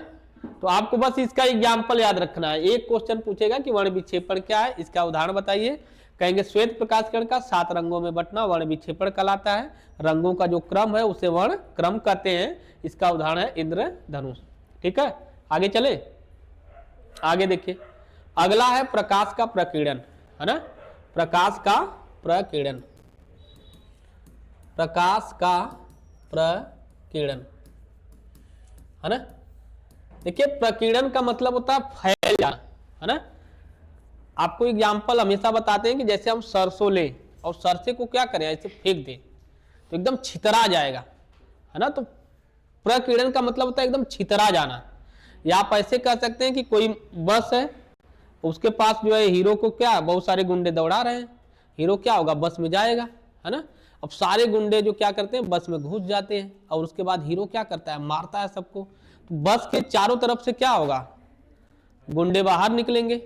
तो आपको बस इसका एग्जाम्पल याद रखना है। एक क्वेश्चन पूछेगा कि वर्ण विक्षेपण क्या है, इसका उदाहरण बताइए। कहेंगे श्वेत प्रकाश किरण का 7 रंगों में बंटना वर्ण विक्षेपण कहलाता है। रंगों का जो क्रम है उसे वर्ण क्रम कहते हैं। इसका उदाहरण है इंद्रधनुष। ठीक है, आगे चले। आगे देखिए, अगला है प्रकाश का प्रकीर्णन, है ना। प्रकाश का प्रकीर्णन, प्रकाश का प्रकीर्णन, है ना। देखिए प्रकीर्णन का मतलब होता है फैल जाना, है ना। आपको एग्जाम्पल हमेशा बताते हैं कि जैसे हम सरसों ले और सरसे को क्या करें, ऐसे फेंक दें तो एकदम छितरा जाएगा, है ना। तो प्रकीर्णन का मतलब होता है एकदम छितरा जाना। या आप ऐसे कह सकते हैं कि कोई बस है, उसके पास जो है हीरो को क्या बहुत सारे गुंडे दौड़ा रहे हैं, हीरो क्या होगा? बस में जाएगा, है ना। अब सारे गुंडे जो क्या करते हैं, बस में घुस जाते हैं और उसके बाद हीरो क्या करता है? मारता है सबको। तो बस के चारों तरफ से क्या होगा? गुंडे बाहर निकलेंगे।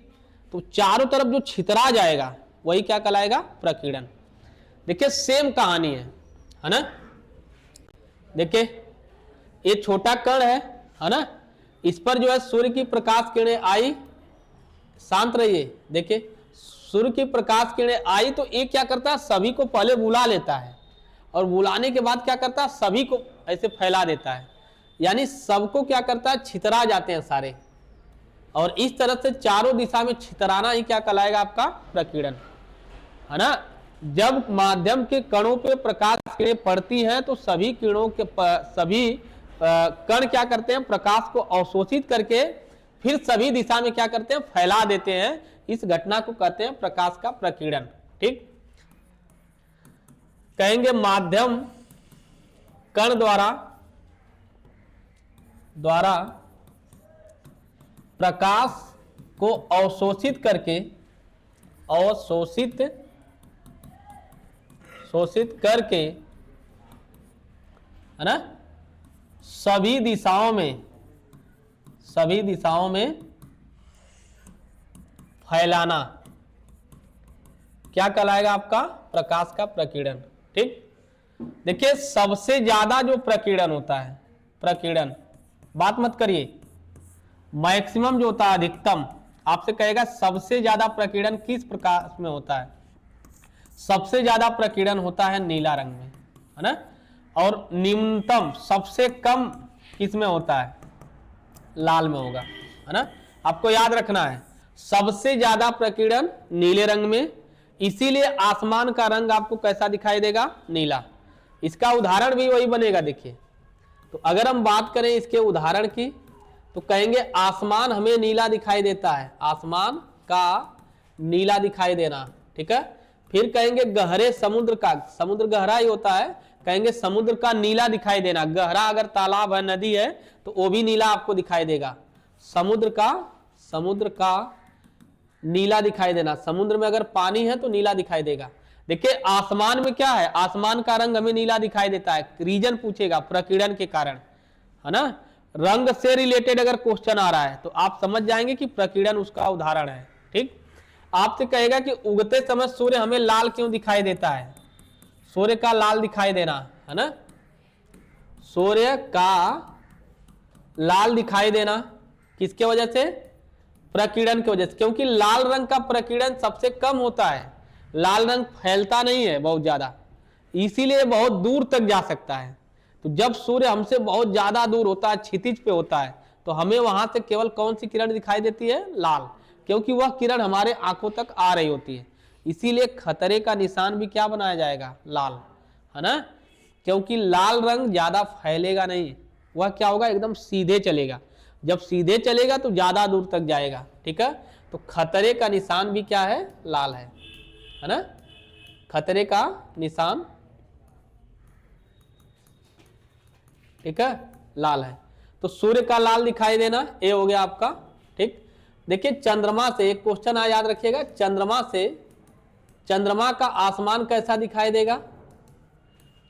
तो चारों तरफ जो छितरा जाएगा वही क्या कहलाएगा? प्रकीर्णन। देखिए सेम कहानी है ना। देखिए ये छोटा कण है ना, इस पर जो है सूर्य की प्रकाश किरणें आई, शांत रहिए। देखिए सूर्य की प्रकाश किरणें आई तो ये क्या करता है? सभी को पहले बुला लेता है और बुलाने के बाद क्या करता है? सभी को ऐसे फैला देता है, यानी सबको क्या करता है? छितरा जाते हैं सारे। और इस तरह से चारों दिशा में छितराना ही क्या कहलाएगा? आपका प्रकीर्णन, है ना। जब माध्यम के कणों पे प्रकाश किरणें पड़ती हैं तो सभी किरणों के सभी कण क्या करते हैं? प्रकाश को अवशोषित करके फिर सभी दिशा में क्या करते हैं? फैला देते हैं। इस घटना को कहते हैं प्रकाश का प्रकीर्णन। ठीक, कहेंगे माध्यम कण द्वारा प्रकाश को अवशोषित करके शोषित करके, है ना, सभी दिशाओं में फैलाना क्या कहलाएगा? आपका प्रकाश का प्रकीर्णन। ठीक, देखिए सबसे ज्यादा जो प्रकीर्णन होता है, प्रकीर्णन बात मत करिए, मैक्सिमम जो होता है, अधिकतम, आपसे कहेगा सबसे ज्यादा प्रकीर्णन किस प्रकाश में होता है? सबसे ज्यादा प्रकीर्णन होता है नीला रंग में, है ना। और निम्नतम सबसे कम किस में होता है? लाल में होगा, है ना। आपको याद रखना है सबसे ज्यादा प्रकीर्णन नीले रंग में, इसीलिए आसमान का रंग आपको कैसा दिखाई देगा? नीला। इसका उदाहरण भी वही बनेगा। देखिए तो अगर हम बात करें इसके उदाहरण की तो कहेंगे आसमान हमें नीला दिखाई देता है, आसमान का नीला दिखाई देना। ठीक है, फिर कहेंगे गहरे समुद्र का, समुद्र गहरा ही होता है, कहेंगे समुद्र का नीला दिखाई देना। गहरा अगर तालाब है, नदी है तो वो भी नीला आपको दिखाई देगा। समुद्र का नीला दिखाई देना। समुद्र में अगर पानी है तो नीला दिखाई देगा। देखिए आसमान में क्या है, आसमान का रंग हमें नीला दिखाई देता है, रीजन पूछेगा प्रकीर्णन के कारण, है ना। रंग से रिलेटेड अगर क्वेश्चन आ रहा है तो आप समझ जाएंगे कि प्रकीर्णन उसका उदाहरण है। ठीक, आपसे कहेगा कि उगते समय सूर्य हमें लाल क्यों दिखाई देता है, सूर्य का लाल दिखाई देना, है ना, सूर्य का लाल दिखाई देना किसके वजह से, प्रकीर्णन की वजह से, क्योंकि लाल रंग का प्रकीर्णन सबसे कम होता है, लाल रंग फैलता नहीं है बहुत ज्यादा, इसीलिए बहुत दूर तक जा सकता है। तो जब सूर्य हमसे बहुत ज्यादा दूर होता है, क्षितिज पे होता है, तो हमें वहां से केवल कौन सी किरण दिखाई देती है, लाल, क्योंकि वह किरण हमारे आंखों तक आ रही होती है। इसीलिए खतरे का निशान भी क्या बनाया जाएगा, लाल, है ना, क्योंकि लाल रंग ज्यादा फैलेगा नहीं, वह क्या होगा, एकदम सीधे चलेगा। जब सीधे चलेगा तो ज्यादा दूर तक जाएगा। ठीक है, तो खतरे का निशान भी क्या है, लाल है ना, खतरे का निशान, ठीक है, लाल है। तो सूर्य का लाल दिखाई देना, ये हो गया आपका। ठीक, देखिए चंद्रमा से एक क्वेश्चन आ, याद रखिएगा, चंद्रमा का आसमान कैसा दिखाई देगा,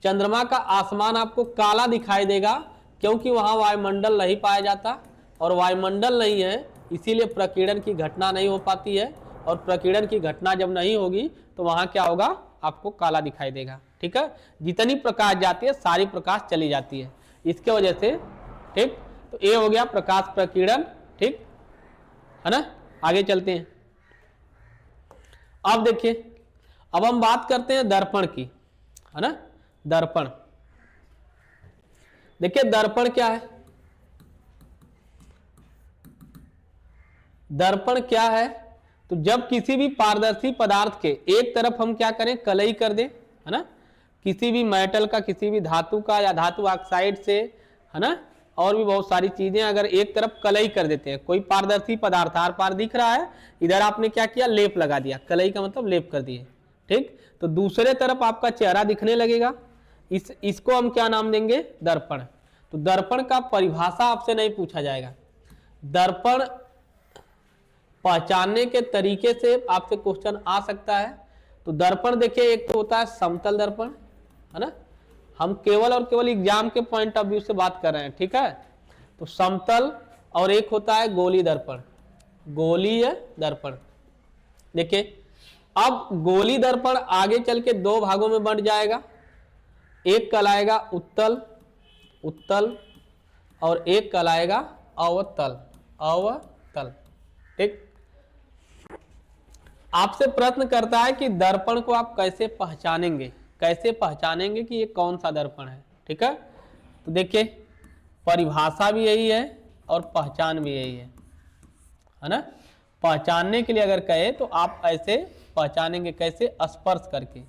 चंद्रमा का आसमान आपको काला दिखाई देगा, क्योंकि वहां वायुमंडल नहीं पाया जाता, और वायुमंडल नहीं है इसीलिए प्रकीर्णन की घटना नहीं हो पाती है, और प्रकीर्णन की घटना जब नहीं होगी तो वहां क्या होगा, आपको काला दिखाई देगा। ठीक है, जितनी प्रकाश जाती है सारी प्रकाश चली जाती है इसके वजह से। ठीक, तो ये हो गया प्रकाश प्रकीर्णन। ठीक है ना, आगे चलते हैं। अब देखिए, अब हम बात करते हैं दर्पण की, है ना, दर्पण। देखिए दर्पण क्या है, दर्पण क्या है, तो जब किसी भी पारदर्शी पदार्थ के एक तरफ हम क्या करें, कलई कर दें, है ना, किसी भी मेटल का, किसी भी धातु का या धातु ऑक्साइड से, है ना, और भी बहुत सारी चीजें, अगर एक तरफ कलई कर देते हैं, कोई पारदर्शी पदार्थ आर पार दिख रहा है, इधर आपने क्या किया, लेप लगा दिया, कलई का मतलब लेप कर दिए। ठीक, तो दूसरे तरफ आपका चेहरा दिखने लगेगा, इसको हम क्या नाम देंगे, दर्पण। तो दर्पण का परिभाषा आपसे नहीं पूछा जाएगा, दर्पण पहचानने के तरीके से आपसे क्वेश्चन आ सकता है। तो दर्पण देखिए, एक तो होता है समतल दर्पण, है ना, हम केवल और केवल एग्जाम के पॉइंट ऑफ व्यू से बात कर रहे हैं। ठीक है, तो समतल, और एक होता है गोलीय दर्पण, गोलीय दर्पण। देखिए अब गोलीय दर्पण आगे चल के दो भागों में बंट जाएगा, एक कहलाएगा उत्तल, उत्तल, और एक कहलाएगा अवतल, अवतल। ठीक, आपसे प्रश्न करता है कि दर्पण को आप कैसे पहचानेंगे, कैसे पहचानेंगे कि ये कौन सा दर्पण है। ठीक है, तो देखिए परिभाषा भी यही है और पहचान भी यही है ना। पहचानने के लिए अगर कहे तो आप ऐसे पहचानेंगे, कैसे, स्पर्श करके,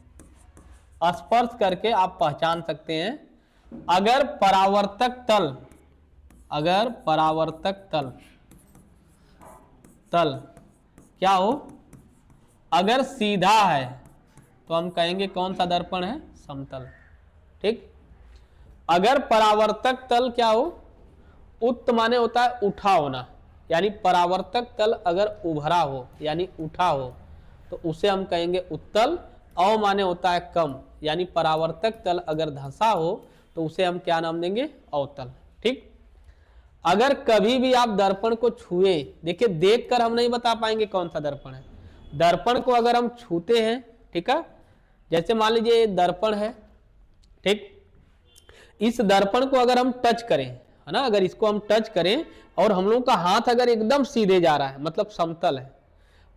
स्पर्श करके आप पहचान सकते हैं। अगर परावर्तक तल, अगर परावर्तक तल, तल क्या हो, अगर सीधा है तो हम कहेंगे कौन सा दर्पण है, समतल। ठीक, अगर परावर्तक तल क्या हो, उत्त माने होता है उठा होना, यानी परावर्तक तल अगर उभरा हो यानी उठा हो तो उसे हम कहेंगे उत्तल। अव माने होता है कम, यानी परावर्तक तल अगर धंसा हो तो उसे हम क्या नाम देंगे, अवतल। ठीक, अगर कभी भी आप दर्पण को छुए, देखिए देखकर हम नहीं बता पाएंगे कौन सा दर्पण है, दर्पण को अगर हम छूते हैं, ठीक है, जैसे मान लीजिए ये दर्पण है, ठीक, इस दर्पण को अगर हम टच करें, है ना, अगर इसको हम टच करें और हम लोग का हाथ अगर एकदम सीधे जा रहा है मतलब समतल है,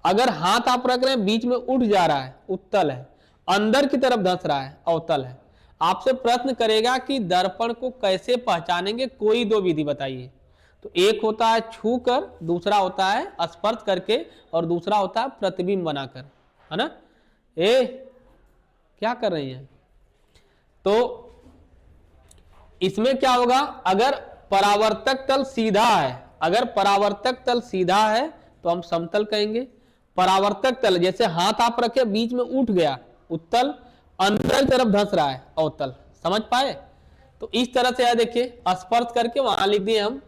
अगर हाथ आप रख रहे हैं बीच में उठ जा रहा है, उत्तल है, अंदर की तरफ धंस रहा है, अवतल है। आपसे प्रश्न करेगा कि दर्पण को कैसे पहचानेंगे, कोई दो विधि बताइए। तो एक होता है छू कर, दूसरा होता है स्पर्श करके, और दूसरा होता है प्रतिबिंब बनाकर, है ना। क्या कर रही हैं, तो इसमें क्या होगा, अगर परावर्तक तल सीधा है, अगर परावर्तक तल सीधा है तो हम समतल कहेंगे। परावर्तक तल जैसे हाथ आप रखे बीच में उठ गया, उत्तल, अंदर तरफ धंस रहा है, अवतल। समझ पाए, तो इस तरह से है, देखिए स्पर्श करके वहां लिख दिए हम,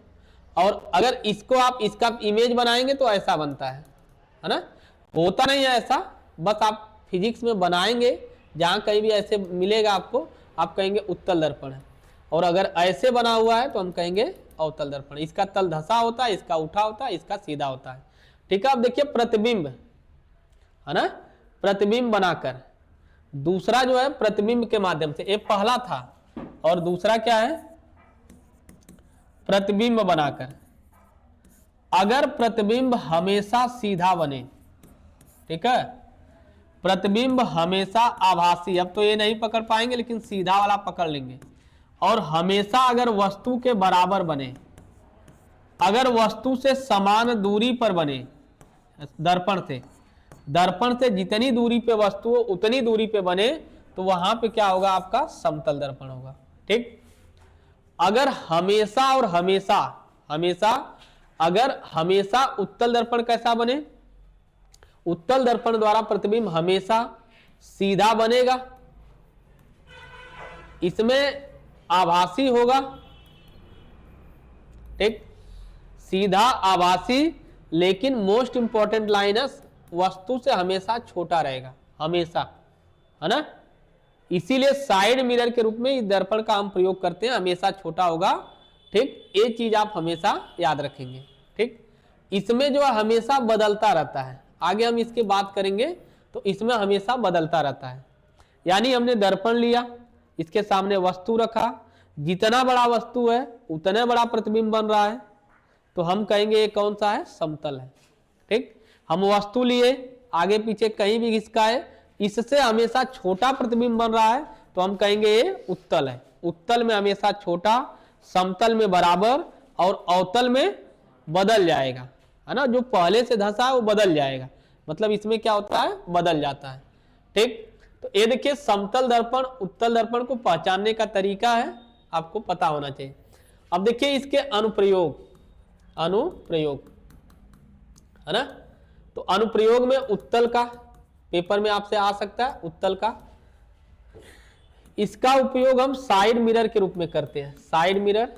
और अगर इसको आप इसका इमेज बनाएंगे तो ऐसा बनता है ना। होता नहीं है ऐसा, बस आप फिजिक्स में बनाएंगे, जहां कहीं भी ऐसे मिलेगा आपको, आप कहेंगे उत्तल दर्पण है। और अगर ऐसे बना हुआ है तो हम कहेंगे अवतल दर्पण। इसका तल धसा होता है, इसका उठा होता है, इसका सीधा होता है। ठीक है, अब देखिए प्रतिबिंब है ना, प्रतिबिंब बनाकर, दूसरा जो है प्रतिबिंब के माध्यम से, ये पहला था, और दूसरा क्या है, प्रतिबिंब बनाकर। अगर प्रतिबिंब हमेशा सीधा बने, ठीक है, प्रतिबिंब हमेशा आभासी, अब तो ये नहीं पकड़ पाएंगे लेकिन सीधा वाला पकड़ लेंगे, और हमेशा अगर वस्तु के बराबर बने, अगर वस्तु से समान दूरी पर बने, दर्पण से जितनी दूरी पे वस्तु हो उतनी दूरी पे बने, तो वहां पे क्या होगा, आपका समतल दर्पण होगा। ठीक, अगर हमेशा और हमेशा, अगर हमेशा उत्तल दर्पण कैसा बने, उत्तल दर्पण द्वारा प्रतिबिंब हमेशा सीधा बनेगा, इसमें आभासी होगा। ठीक, सीधा आभासी, लेकिन मोस्ट इंपॉर्टेंट लाइन है, वस्तु से हमेशा छोटा रहेगा, हमेशा, है ना। इसीलिए साइड मिरर के रूप में इस दर्पण का हम प्रयोग करते हैं, हमेशा छोटा होगा। ठीक, ये चीज आप हमेशा याद रखेंगे। ठीक, इसमें जो है हमेशा बदलता रहता है, आगे हम इसकी बात करेंगे, तो इसमें हमेशा बदलता रहता है। यानी हमने दर्पण लिया, इसके सामने वस्तु रखा, जितना बड़ा वस्तु है उतना बड़ा प्रतिबिंब बन रहा है, तो हम कहेंगे ये कौन सा है, समतल है। ठीक, हम वस्तु लिए, आगे पीछे कहीं भी घिसकाए, इससे हमेशा छोटा प्रतिबिंब बन रहा है, तो हम कहेंगे ये उत्तल है। उत्तल में हमेशा छोटा, समतल में बराबर, और अवतल में बदल जाएगा, है ना, जो पहले से धंसा है वो बदल जाएगा, मतलब इसमें क्या होता है, बदल जाता है। ठीक, तो ये देखिए समतल दर्पण उत्तल दर्पण को पहचानने का तरीका है, आपको पता होना चाहिए। अब देखिए इसके अनुप्रयोग है ना, तो अनुप्रयोग में उत्तल का, पेपर में आपसे आ सकता है उत्तल का, इसका उपयोग हम साइड मिरर के रूप में करते हैं, साइड मिरर,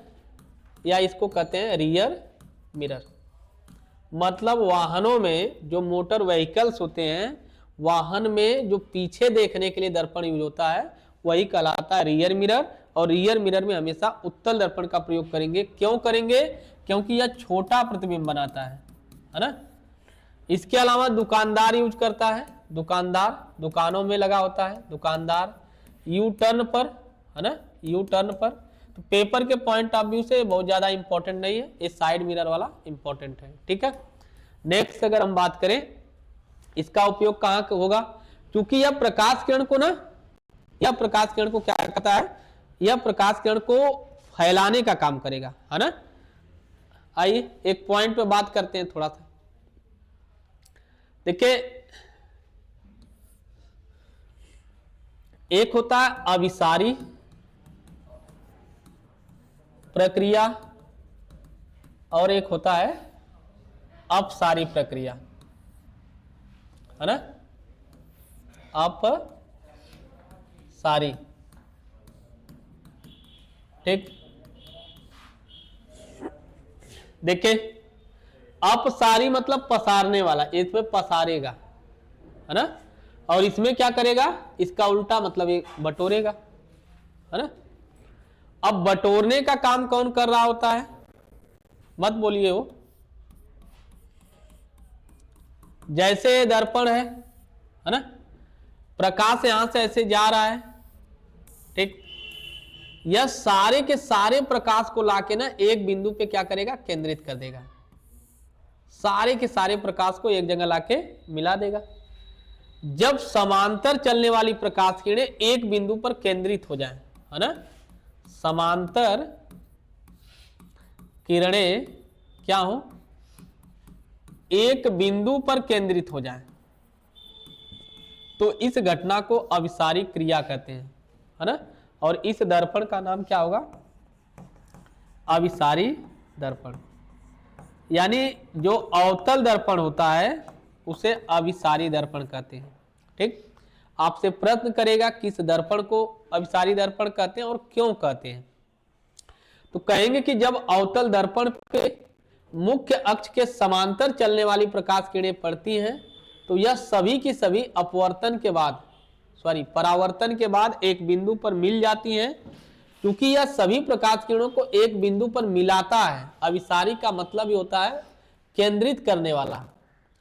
या इसको कहते हैं रियर मिरर। मतलब वाहनों में जो मोटर व्हीकल्स होते हैं, वाहन में जो पीछे देखने के लिए दर्पण यूज होता है, वही कहलाता है रियर मिरर। और रियर मिरर में हमेशा उत्तल दर्पण का प्रयोग करेंगे। क्यों करेंगे, क्योंकि यह छोटा प्रतिबिंब बनाता है ना। इसके अलावा दुकानदार यूज करता है, दुकानदार दुकानों में लगा होता है, दुकानदार यू टर्न पर, है ना, यू टर्न पर। तो पेपर के पॉइंट ऑफ व्यू से बहुत ज्यादा इंपॉर्टेंट नहीं है, ये साइड मिरर वाला इंपॉर्टेंट है। ठीक है, नेक्स्ट अगर हम बात करें, इसका उपयोग कहां होगा, क्योंकि यह प्रकाश किरण को ना, यह प्रकाश किरण को क्या कहता है, यह प्रकाश किरण को फैलाने का काम करेगा, है ना। आइए एक पॉइंट पे बात करते हैं थोड़ा सा। देखिए एक होता है अभिसारी प्रक्रिया और एक होता है अपसारी प्रक्रिया, है ना, अपसारी। ठीक, देखिए अपसारी मतलब पसारने वाला, इसमें पसारेगा, है ना, और इसमें क्या करेगा, इसका उल्टा मतलब ये बटोरेगा, है ना। अब बटोरने का काम कौन कर रहा होता है, मत बोलिए वो, जैसे दर्पण है ना, प्रकाश यहां से ऐसे जा रहा है। ठीक, यह सारे के सारे प्रकाश को लाके ना एक बिंदु पे क्या करेगा, केंद्रित कर देगा, सारे के सारे प्रकाश को एक जगह लाके मिला देगा। जब समांतर चलने वाली प्रकाश किरणें एक बिंदु पर केंद्रित हो जाएं, है ना, समांतर किरणें क्या हो, एक बिंदु पर केंद्रित हो जाएं, तो इस घटना को अभिसारी क्रिया कहते हैं, है ना। और इस दर्पण का नाम क्या होगा, अभिसारी दर्पण। यानी जो अवतल दर्पण होता है उसे अभिसारी दर्पण कहते हैं। ठीक, आपसे प्रश्न करेगा किस दर्पण को अभिसारी दर्पण कहते हैं और क्यों कहते हैं, तो कहेंगे कि जब अवतल दर्पण पे मुख्य अक्ष के समांतर चलने वाली प्रकाश किरणें पड़ती हैं तो यह सभी की सभी परावर्तन के बाद एक बिंदु पर मिल जाती हैं। क्योंकि यह सभी प्रकाश किरणों को एक बिंदु पर मिलाता है, अभिसारी का मतलब ही होता है केंद्रित करने वाला,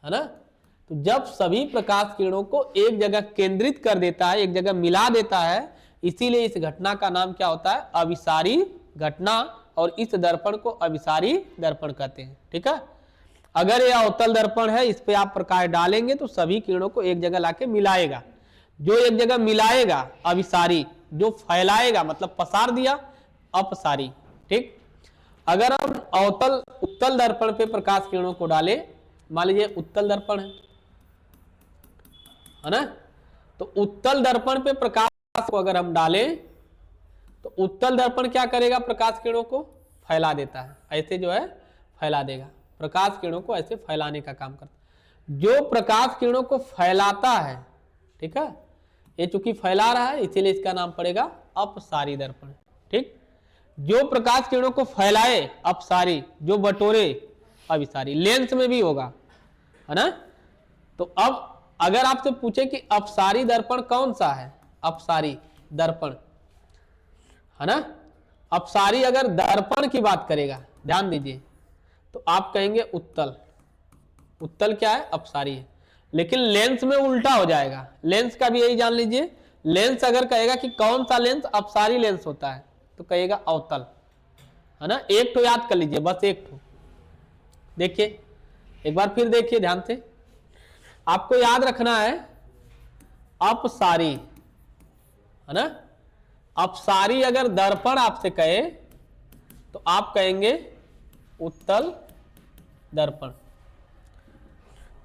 है ना। तो जब सभी प्रकाश किरणों को एक जगह केंद्रित कर देता है, एक जगह मिला देता है, इसीलिए इस घटना का नाम क्या होता है, अभिसारी घटना। और इस दर्पण को अभिसारी दर्पण कहते हैं। ठीक है, अगर यह अवतल दर्पण है, इस पे आप प्रकाश डालेंगे तो सभी किरणों को एक जगह लाके मिलाएगा। जो एक जगह मिलाएगा अभिसारी, जो फैलाएगा मतलब पसार दिया अपसारी। ठीक, अगर हम उत्तल दर्पण पे प्रकाश किरणों को डालें, मान लीजिए उत्तल दर्पण है ना, तो उत्तल दर्पण पे प्रकाश को अगर हम डालें तो उत्तल दर्पण क्या करेगा, प्रकाश किरणों को फैला देता है, ऐसे जो है फैला देगा, प्रकाश किरणों को ऐसे फैलाने का काम करता है। जो प्रकाश किरणों को फैलाता है, ठीक है, ये चूंकि फैला रहा है इसीलिए इसका नाम पड़ेगा अपसारी दर्पण। ठीक, जो प्रकाश किरणों को फैलाए अपसारी, जो बटोरे अभिसारी। लेंस में भी होगा, है ना। तो अब अगर आपसे पूछे कि अपसारी दर्पण कौन सा है, अपसारी दर्पण, है ना, अपसारी अगर दर्पण की बात करेगा, ध्यान दीजिए, तो आप कहेंगे उत्तल। उत्तल क्या है, अपसारी है। लेकिन लेंस में उल्टा हो जाएगा, लेंस का भी यही जान लीजिए। लेंस अगर कहेगा कि कौन सा लेंस अपसारी लेंस होता है तो कहेगा अवतल, है ना। एक तो याद कर लीजिए, बस एक तो। देखिए एक बार फिर देखिए ध्यान से, आपको याद रखना है अपसारी, है ना। अपसारी अगर दर्पण आपसे कहे तो आप कहेंगे उत्तल दर्पण।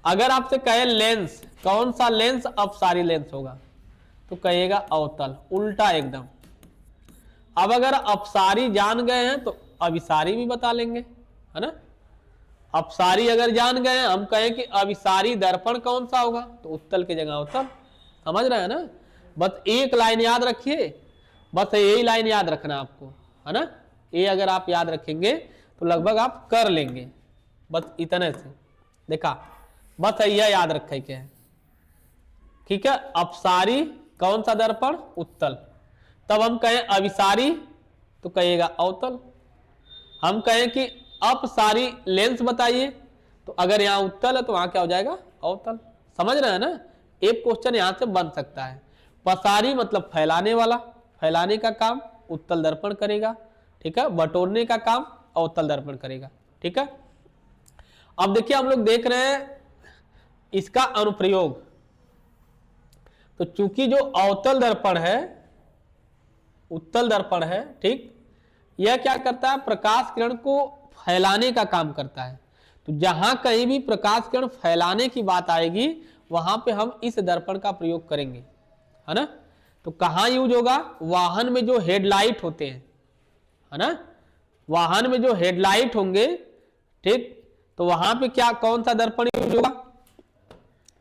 अगर आपसे कहे लेंस, कौन सा लेंस अपसारी लेंस होगा तो कहेगा अवतल, उल्टा एकदम। अब अगर अपसारी जान गए हैं तो अभिसारी भी बता लेंगे, है ना। अपसारी अगर जान गए हैं, हम कहें कि अभिसारी दर्पण कौन सा होगा तो उत्तल की जगह अवतल। समझ रहे हैं ना। बस एक लाइन याद रखिए, बस यही लाइन याद रखना आपको, है ना। ये अगर आप याद रखेंगे तो लगभग आप कर लेंगे, बस इतने से। देखा, बस यह याद रखे क्या है, ठीक है। अपसारी कौन सा दर्पण, उत्तल। तब हम कहें अभिसारी तो कहेगा अवतल। हम कहें कि अपसारी लेंस बताइए तो अगर यहां उत्तल है तो वहां क्या हो जाएगा, अवतल। समझ रहे हैं ना। एक क्वेश्चन यहां से बन सकता है। पसारी मतलब फैलाने वाला, फैलाने का काम उत्तल दर्पण करेगा, ठीक है। बटोरने का काम अवतल दर्पण करेगा, ठीक है। अब देखिए हम लोग देख रहे हैं इसका अनुप्रयोग। तो चूंकि जो अवतल दर्पण है, उत्तल दर्पण है, ठीक, यह क्या करता है, प्रकाश किरण को फैलाने का काम करता है। तो जहां कहीं भी प्रकाश किरण फैलाने की बात आएगी वहां पे हम इस दर्पण का प्रयोग करेंगे, है ना। तो कहां यूज होगा, वाहन में जो हेडलाइट होते हैं, है ना, वाहन में जो हेडलाइट होंगे, ठीक, तो वहां पे क्या, कौन सा दर्पण यूज होगा,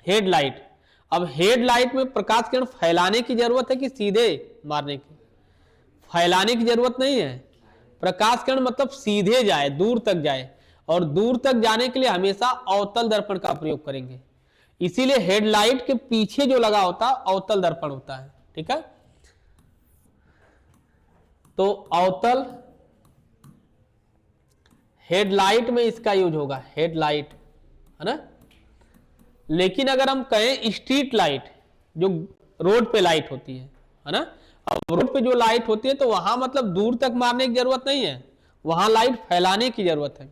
हेडलाइट। अब हेडलाइट में प्रकाश किरण फैलाने की जरूरत है कि सीधे मारने की, फैलाने की जरूरत नहीं है। प्रकाश किरण मतलब सीधे जाए, दूर तक जाए, और दूर तक जाने के लिए हमेशा अवतल दर्पण का प्रयोग करेंगे। इसीलिए हेडलाइट के पीछे जो लगा होता है अवतल दर्पण होता है, ठीक है। तो अवतल हेडलाइट में इसका यूज होगा, हेडलाइट, है ना। लेकिन अगर हम कहें स्ट्रीट लाइट, जो रोड पे लाइट होती है ना। अब रोड पे जो लाइट होती है तो वहां मतलब दूर तक मारने की जरूरत नहीं है, वहां लाइट फैलाने की जरूरत है।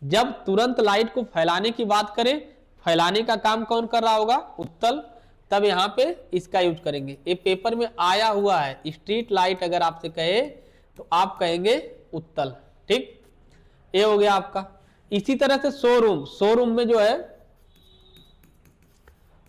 जब तुरंत लाइट को फैलाने की बात करें, फैलाने का काम कौन कर रहा होगा, उत्तल, तब यहां पे इसका यूज करेंगे। ये पेपर में आया हुआ है, स्ट्रीट लाइट अगर आपसे कहे तो आप कहेंगे उत्तल, ठीक। ये हो गया आपका। इसी तरह से शोरूम, शोरूम में जो है,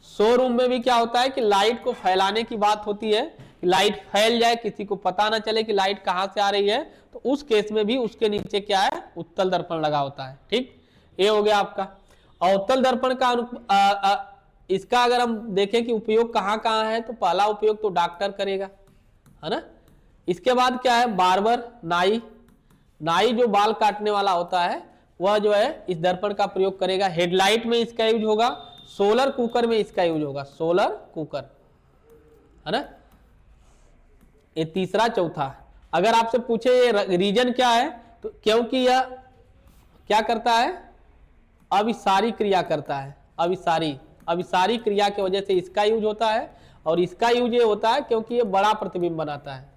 शोरूम में भी क्या होता है कि लाइट को फैलाने की बात होती है, कि लाइट फैल जाए, किसी को पता ना चले कि लाइट कहां से आ रही है, तो उस केस में भी उसके नीचे क्या है, उत्तल दर्पण लगा होता है, ठीक। ये हो गया आपका अवतल दर्पण का। इसका अगर हम देखें कि उपयोग कहां कहां है, तो पहला उपयोग तो डॉक्टर करेगा, है ना। इसके बाद क्या है, बार्बर, नाई, नाई जो बाल काटने वाला होता है वह जो है इस दर्पण का प्रयोग करेगा। हेडलाइट में इसका यूज होगा, सोलर कुकर में इसका यूज होगा, सोलर कुकर, है ना। ये तीसरा। चौथा, अगर आपसे पूछे ये रीजन क्या है, तो क्योंकि यह क्या करता है, अभिसारी क्रिया करता है। अभिसारी क्रिया की वजह से इसका यूज होता है। और इसका यूज ये होता है क्योंकि ये बड़ा प्रतिबिंब बनाता है।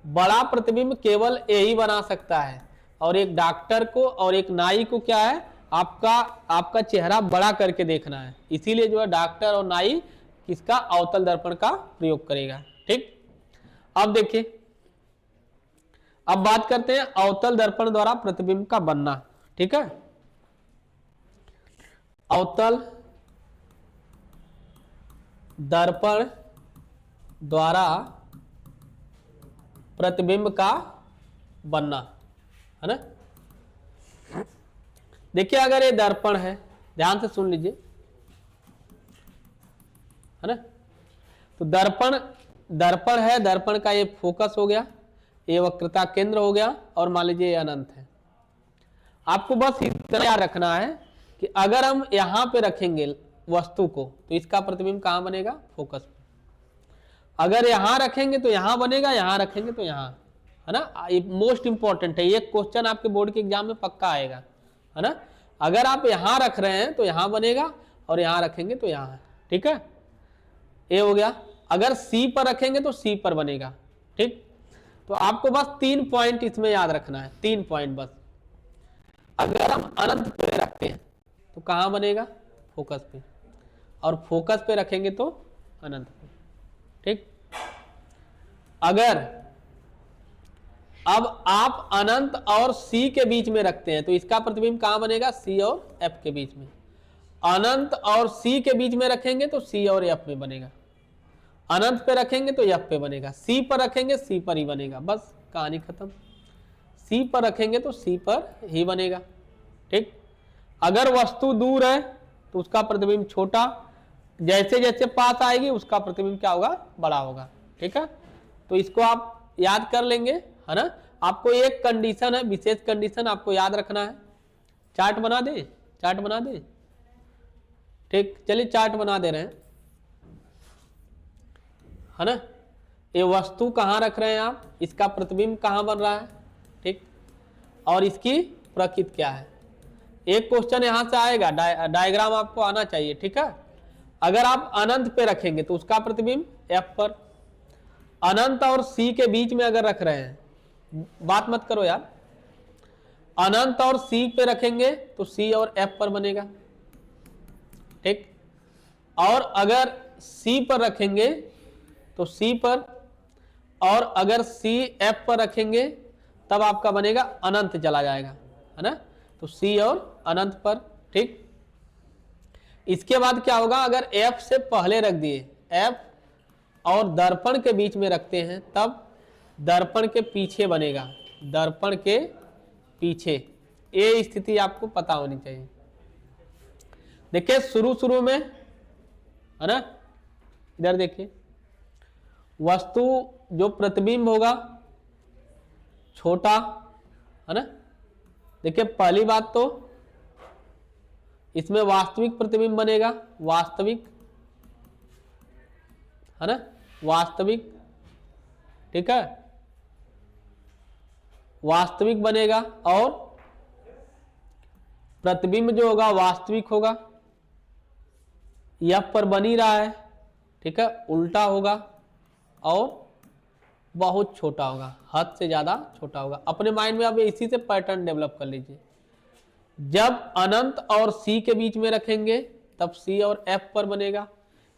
बड़ा प्रतिबिंब केवल यही बना सकता है। और एक डॉक्टर को और एक नाई को क्या है, आपका चेहरा बड़ा करके देखना है। इसीलिए जो है डॉक्टर और नाई किसका, अवतल दर्पण का प्रयोग करेगा। ठीक, अब देखिए, अब बात करते हैं अवतल दर्पण द्वारा प्रतिबिंब का बनना। ठीक है, अवतल दर्पण द्वारा प्रतिबिंब का बनना, है ना। देखिए, अगर ये दर्पण है, ध्यान से सुन लीजिए, है ना। तो दर्पण है, दर्पण का ये फोकस हो गया, ये वक्रता केंद्र हो गया, और मान लीजिए ये अनंत है। आपको बस इतना याद रखना है कि अगर हम यहां पे रखेंगे वस्तु को, तो इसका प्रतिबिंब कहां बनेगा, फोकस पे। अगर यहां रखेंगे तो यहां बनेगा, यहां रखेंगे तो यहां, है ना। ये मोस्ट इंपॉर्टेंट है, ये क्वेश्चन आपके बोर्ड के एग्जाम में पक्का आएगा, है ना। अगर आप यहां रख रहे हैं तो यहां बनेगा, और यहां रखेंगे तो यहां। ठीक है, ये हो गया। अगर सी पर रखेंगे तो सी पर बनेगा। ठीक, तो आपको बस 3 पॉइंट इसमें याद रखना है, 3 पॉइंट बस। अगर हम अनंत पे रखते हैं तो कहां बनेगा, फोकस पे, और फोकस पे रखेंगे तो अनंत पे। ठीक, अगर अब आप अनंत और सी के बीच में रखते हैं तो इसका प्रतिबिंब कहां बनेगा, सी और एफ के बीच में। अनंत और सी के बीच में रखेंगे तो सी और एफ में बनेगा। अनंत पे रखेंगे तो एफ पे बनेगा। सी पर रखेंगे सी पर ही बनेगा, बस कहानी खत्म। सी पर रखेंगे तो सी पर ही बनेगा। ठीक, अगर वस्तु दूर है तो उसका प्रतिबिंब छोटा, जैसे जैसे पास आएगी उसका प्रतिबिंब क्या होगा, बड़ा होगा। ठीक है, तो इसको आप याद कर लेंगे, है ना। आपको एक कंडीशन है, विशेष कंडीशन आपको याद रखना है। चार्ट बना दे, चार्ट बना दे। ठीक, चलिए चार्ट बना दे रहे हैं, है ना। ये वस्तु कहाँ रख रहे हैं आप, इसका प्रतिबिंब कहाँ बन रहा है। ठीक, और इसकी प्रकृति क्या है। एक क्वेश्चन यहां से आएगा, डायग्राम आपको आना चाहिए। ठीक है, अगर आप अनंत पे रखेंगे तो उसका प्रतिबिंब एफ पर। अनंत और सी के बीच में अगर रख रहे हैं, बात मत करो यार, अनंत और सी पे रखेंगे तो सी और एफ पर बनेगा। ठीक, और अगर सी पर रखेंगे तो सी पर, और अगर सी एफ पर रखेंगे तब आपका बनेगा अनंत चला जाएगा, है ना। तो सी और अनंत पर। ठीक, इसके बाद क्या होगा, अगर एफ से पहले रख दिए, एफ और दर्पण के बीच में रखते हैं तब दर्पण के पीछे बनेगा, दर्पण के पीछे। ये स्थिति आपको पता होनी चाहिए। देखिए शुरू में, है ना, इधर देखिए, वस्तु जो प्रतिबिंब होगा छोटा, है ना। देखिए पहली बात तो इसमें वास्तविक प्रतिबिंब बनेगा, वास्तविक, है ना, वास्तविक। ठीक है, वास्तविक बनेगा, और प्रतिबिंब जो होगा वास्तविक होगा, एफ पर बन ही रहा है। ठीक है, उल्टा होगा और बहुत छोटा होगा, हद से ज्यादा छोटा होगा। अपने माइंड में आप इसी से पैटर्न डेवलप कर लीजिए। जब अनंत और सी के बीच में रखेंगे तब सी और एफ पर बनेगा,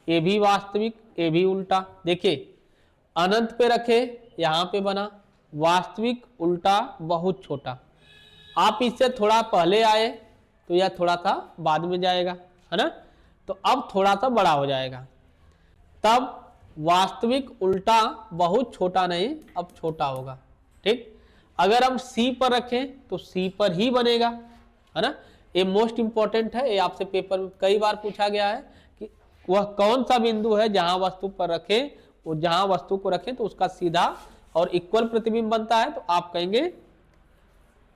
ये भी वास्तविक, ये भी उल्टा। देखिए अनंत पे रखे, यहां पे बना वास्तविक, उल्टा, बहुत छोटा। आप इससे थोड़ा पहले आए तो यह थोड़ा सा बाद में जाएगा, है ना। तो अब थोड़ा सा बड़ा हो जाएगा, तब वास्तविक, उल्टा, बहुत छोटा नहीं, अब छोटा होगा। ठीक, अगर हम सी पर रखें तो सी पर ही बनेगा, है ना। ये मोस्ट इंपॉर्टेंट है, ये आपसे पेपर में कई बार पूछा गया है कि वह कौन सा बिंदु है जहां वस्तु पर रखें, वो जहां वस्तु को रखें तो उसका सीधा और इक्वल प्रतिबिंब बनता है। तो आप कहेंगे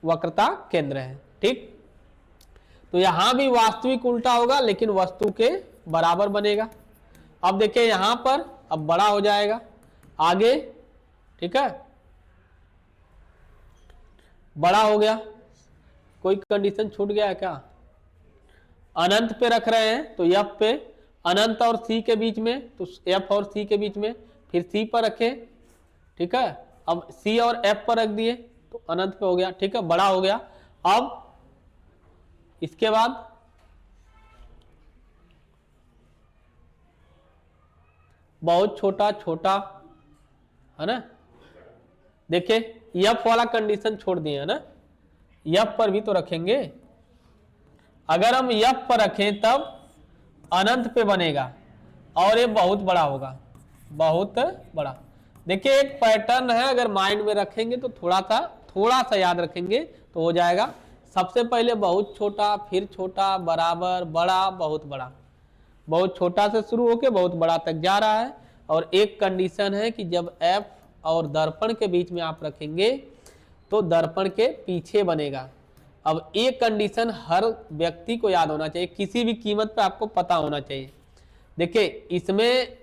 वक्रता केंद्र है। ठीक, तो यहां भी वास्तविक उल्टा होगा लेकिन वस्तु के बराबर बनेगा। अब देखिए यहां पर अब बड़ा हो जाएगा आगे, ठीक है, बड़ा हो गया। कोई कंडीशन छूट गया है क्या? अनंत पे रख रहे हैं तो एफ पे, अनंत और सी के बीच में, तो एफ और सी के बीच में, फिर सी पर रखे, ठीक है। अब सी और एफ पर रख दिए तो अनंत पे हो गया, ठीक है, बड़ा हो गया। अब इसके बाद बहुत छोटा छोटा, है ना। देखिए एफ वाला कंडीशन छोड़ दिए, है ना, एफ पर भी तो रखेंगे। अगर हम एफ पर रखें तब अनंत पे बनेगा और ये बहुत बड़ा होगा, बहुत बड़ा। देखिए एक पैटर्न है, अगर माइंड में रखेंगे तो थोड़ा सा याद रखेंगे तो हो जाएगा। सबसे पहले बहुत छोटा, फिर छोटा, बराबर, बड़ा, बहुत बड़ा। बहुत छोटा से शुरू होकर बहुत बड़ा तक जा रहा है। और एक कंडीशन है कि जब एफ और दर्पण के बीच में आप रखेंगे तो दर्पण के पीछे बनेगा। अब एक कंडीशन हर व्यक्ति को याद होना चाहिए, किसी भी कीमत पे आपको पता होना चाहिए। देखिए इसमें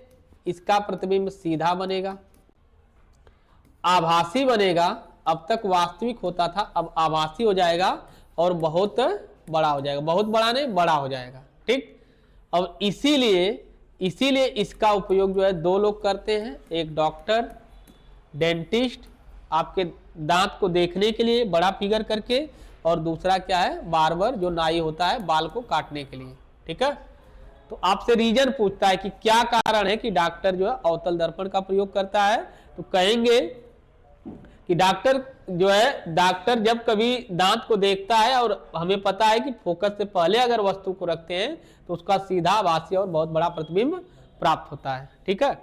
इसका प्रतिबिंब सीधा बनेगा, आभासी बनेगा। अब तक वास्तविक होता था, अब आभासी हो जाएगा और बहुत बड़ा हो जाएगा, बहुत बड़ा नहीं बड़ा हो जाएगा। ठीक, अब इसीलिए इसका उपयोग जो है दो लोग करते हैं, एक डॉक्टर डेंटिस्ट आपके दांत को देखने के लिए बड़ा फिगर करके, और दूसरा क्या है बार्बर जो नाई होता है बाल को काटने के लिए। ठीक है, तो आपसे रीजन पूछता है कि क्या कारण है कि डॉक्टर जो है अवतल दर्पण का प्रयोग करता है, तो कहेंगे कि डॉक्टर जब कभी दांत को देखता है और हमें पता है कि फोकस से पहले अगर वस्तु को रखते हैं तो उसका सीधा आभासी और बहुत बड़ा प्रतिबिंब प्राप्त होता है। ठीक है,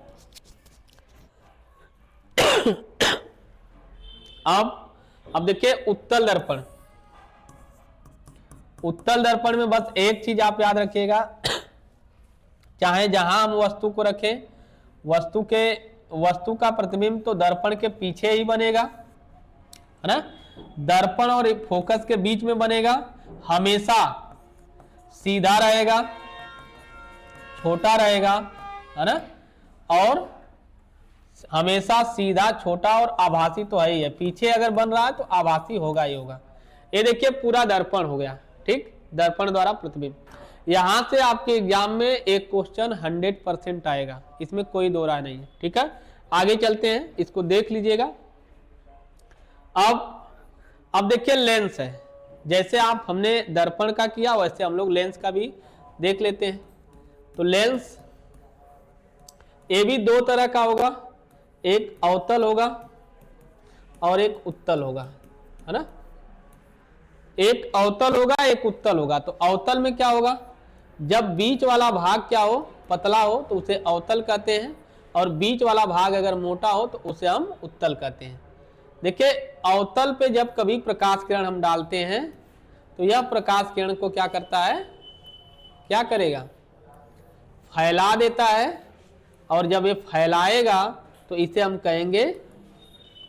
अब देखिए उत्तल दर्पण। उत्तल दर्पण में बस एक चीज आप याद रखिएगा, चाहे जहां हम वस्तु को रखें, वस्तु का प्रतिबिंब तो दर्पण के पीछे ही बनेगा, है ना। दर्पण और फोकस के बीच में बनेगा, हमेशा सीधा रहेगा, छोटा रहेगा, है ना, और हमेशा सीधा, छोटा और आभासी तो है ही है। पीछे अगर बन रहा है तो आभासी होगा ही होगा। ये देखिए पूरा दर्पण हो गया। ठीक, दर्पण द्वारा प्रतिबिंब। यहां से आपके एग्जाम में एक क्वेश्चन 100% आएगा, इसमें कोई दो राय नहीं है। ठीक है, आगे चलते हैं, इसको देख लीजिएगा। अब देखिए लेंस है, जैसे हमने दर्पण का किया वैसे हम लोग लेंस का भी देख लेते हैं। तो लेंस ये भी दो तरह का होगा, एक अवतल होगा और एक उत्तल होगा, है ना। एक अवतल होगा एक उत्तल होगा। तो अवतल में क्या होगा, जब बीच वाला भाग क्या हो पतला हो तो उसे अवतल कहते हैं, और बीच वाला भाग अगर मोटा हो तो उसे हम उत्तल कहते हैं। देखिए अवतल पे जब कभी प्रकाश किरण हम डालते हैं तो यह प्रकाश किरण को क्या करता है, क्या करेगा, फैला देता है। और जब ये फैलाएगा तो इसे हम कहेंगे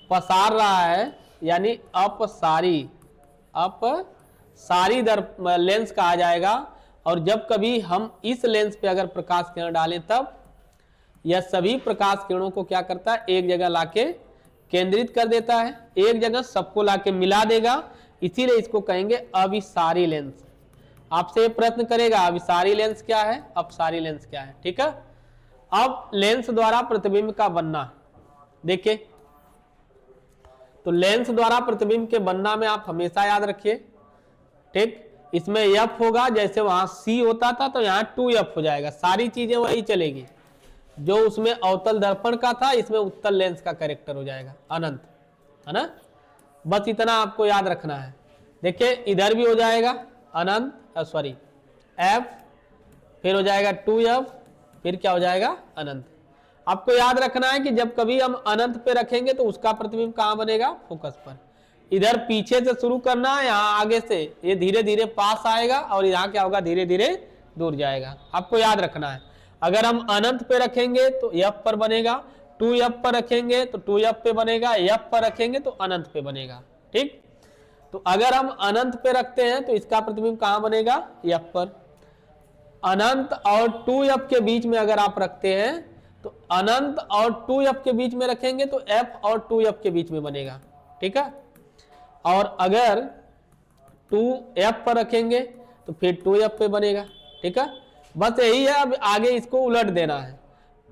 पसार रहा है, यानी अपसारी लेंस कहा जाएगा। और जब कभी हम इस लेंस पे अगर प्रकाश किरण डालें तब यह सभी प्रकाश किरणों को क्या करता है, एक जगह लाके केंद्रित कर देता है, एक जगह सबको लाके मिला देगा। इसीलिए इसको कहेंगे अभिसारी लेंस। आपसे प्रश्न करेगा अभिसारी लेंस क्या है, अपसारी लेंस क्या है। ठीक है, अब लेंस द्वारा प्रतिबिंब का बनना देखिए। तो लेंस द्वारा प्रतिबिंब के बनना में आप हमेशा याद रखिए। ठीक, इसमें एफ होगा, जैसे वहां सी होता था तो यहाँ 2f हो जाएगा, सारी चीजें वही चलेगी। जो उसमें अवतल दर्पण का था इसमें उत्तल लेंस का कैरेक्टर हो जाएगा अनंत, है ना। बस इतना आपको याद रखना है। देखिए इधर भी हो जाएगा अनंत, सॉरी f, फिर हो जाएगा 2f, फिर क्या हो जाएगा अनंत। आपको याद रखना है कि जब कभी हम अनंत पे रखेंगे तो उसका प्रतिबिंब कहां बनेगा, फोकस पर। इधर पीछे से शुरू करना है, यहाँ आगे से ये धीरे धीरे पास आएगा और यहाँ क्या होगा, धीरे धीरे दूर जाएगा। आपको याद रखना है। अगर हम अनंत पे रखेंगे तो f पर बनेगा, 2f पर रखेंगे तो 2f पे बनेगा, f पर रखेंगे तो अनंत पे बनेगा। ठीक, तो अगर हम अनंत पे रखते हैं तो इसका प्रतिबिंब कहां बनेगा, एफ पर। अनंत और 2f के बीच में अगर आप रखते हैं तो अनंत और 2f के बीच में रखेंगे तो f और 2f के बीच में बनेगा, ठीक है। और अगर 2f पर रखेंगे तो फिर 2f पे बनेगा, ठीक है। बस यही है, अब आगे इसको उलट देना है।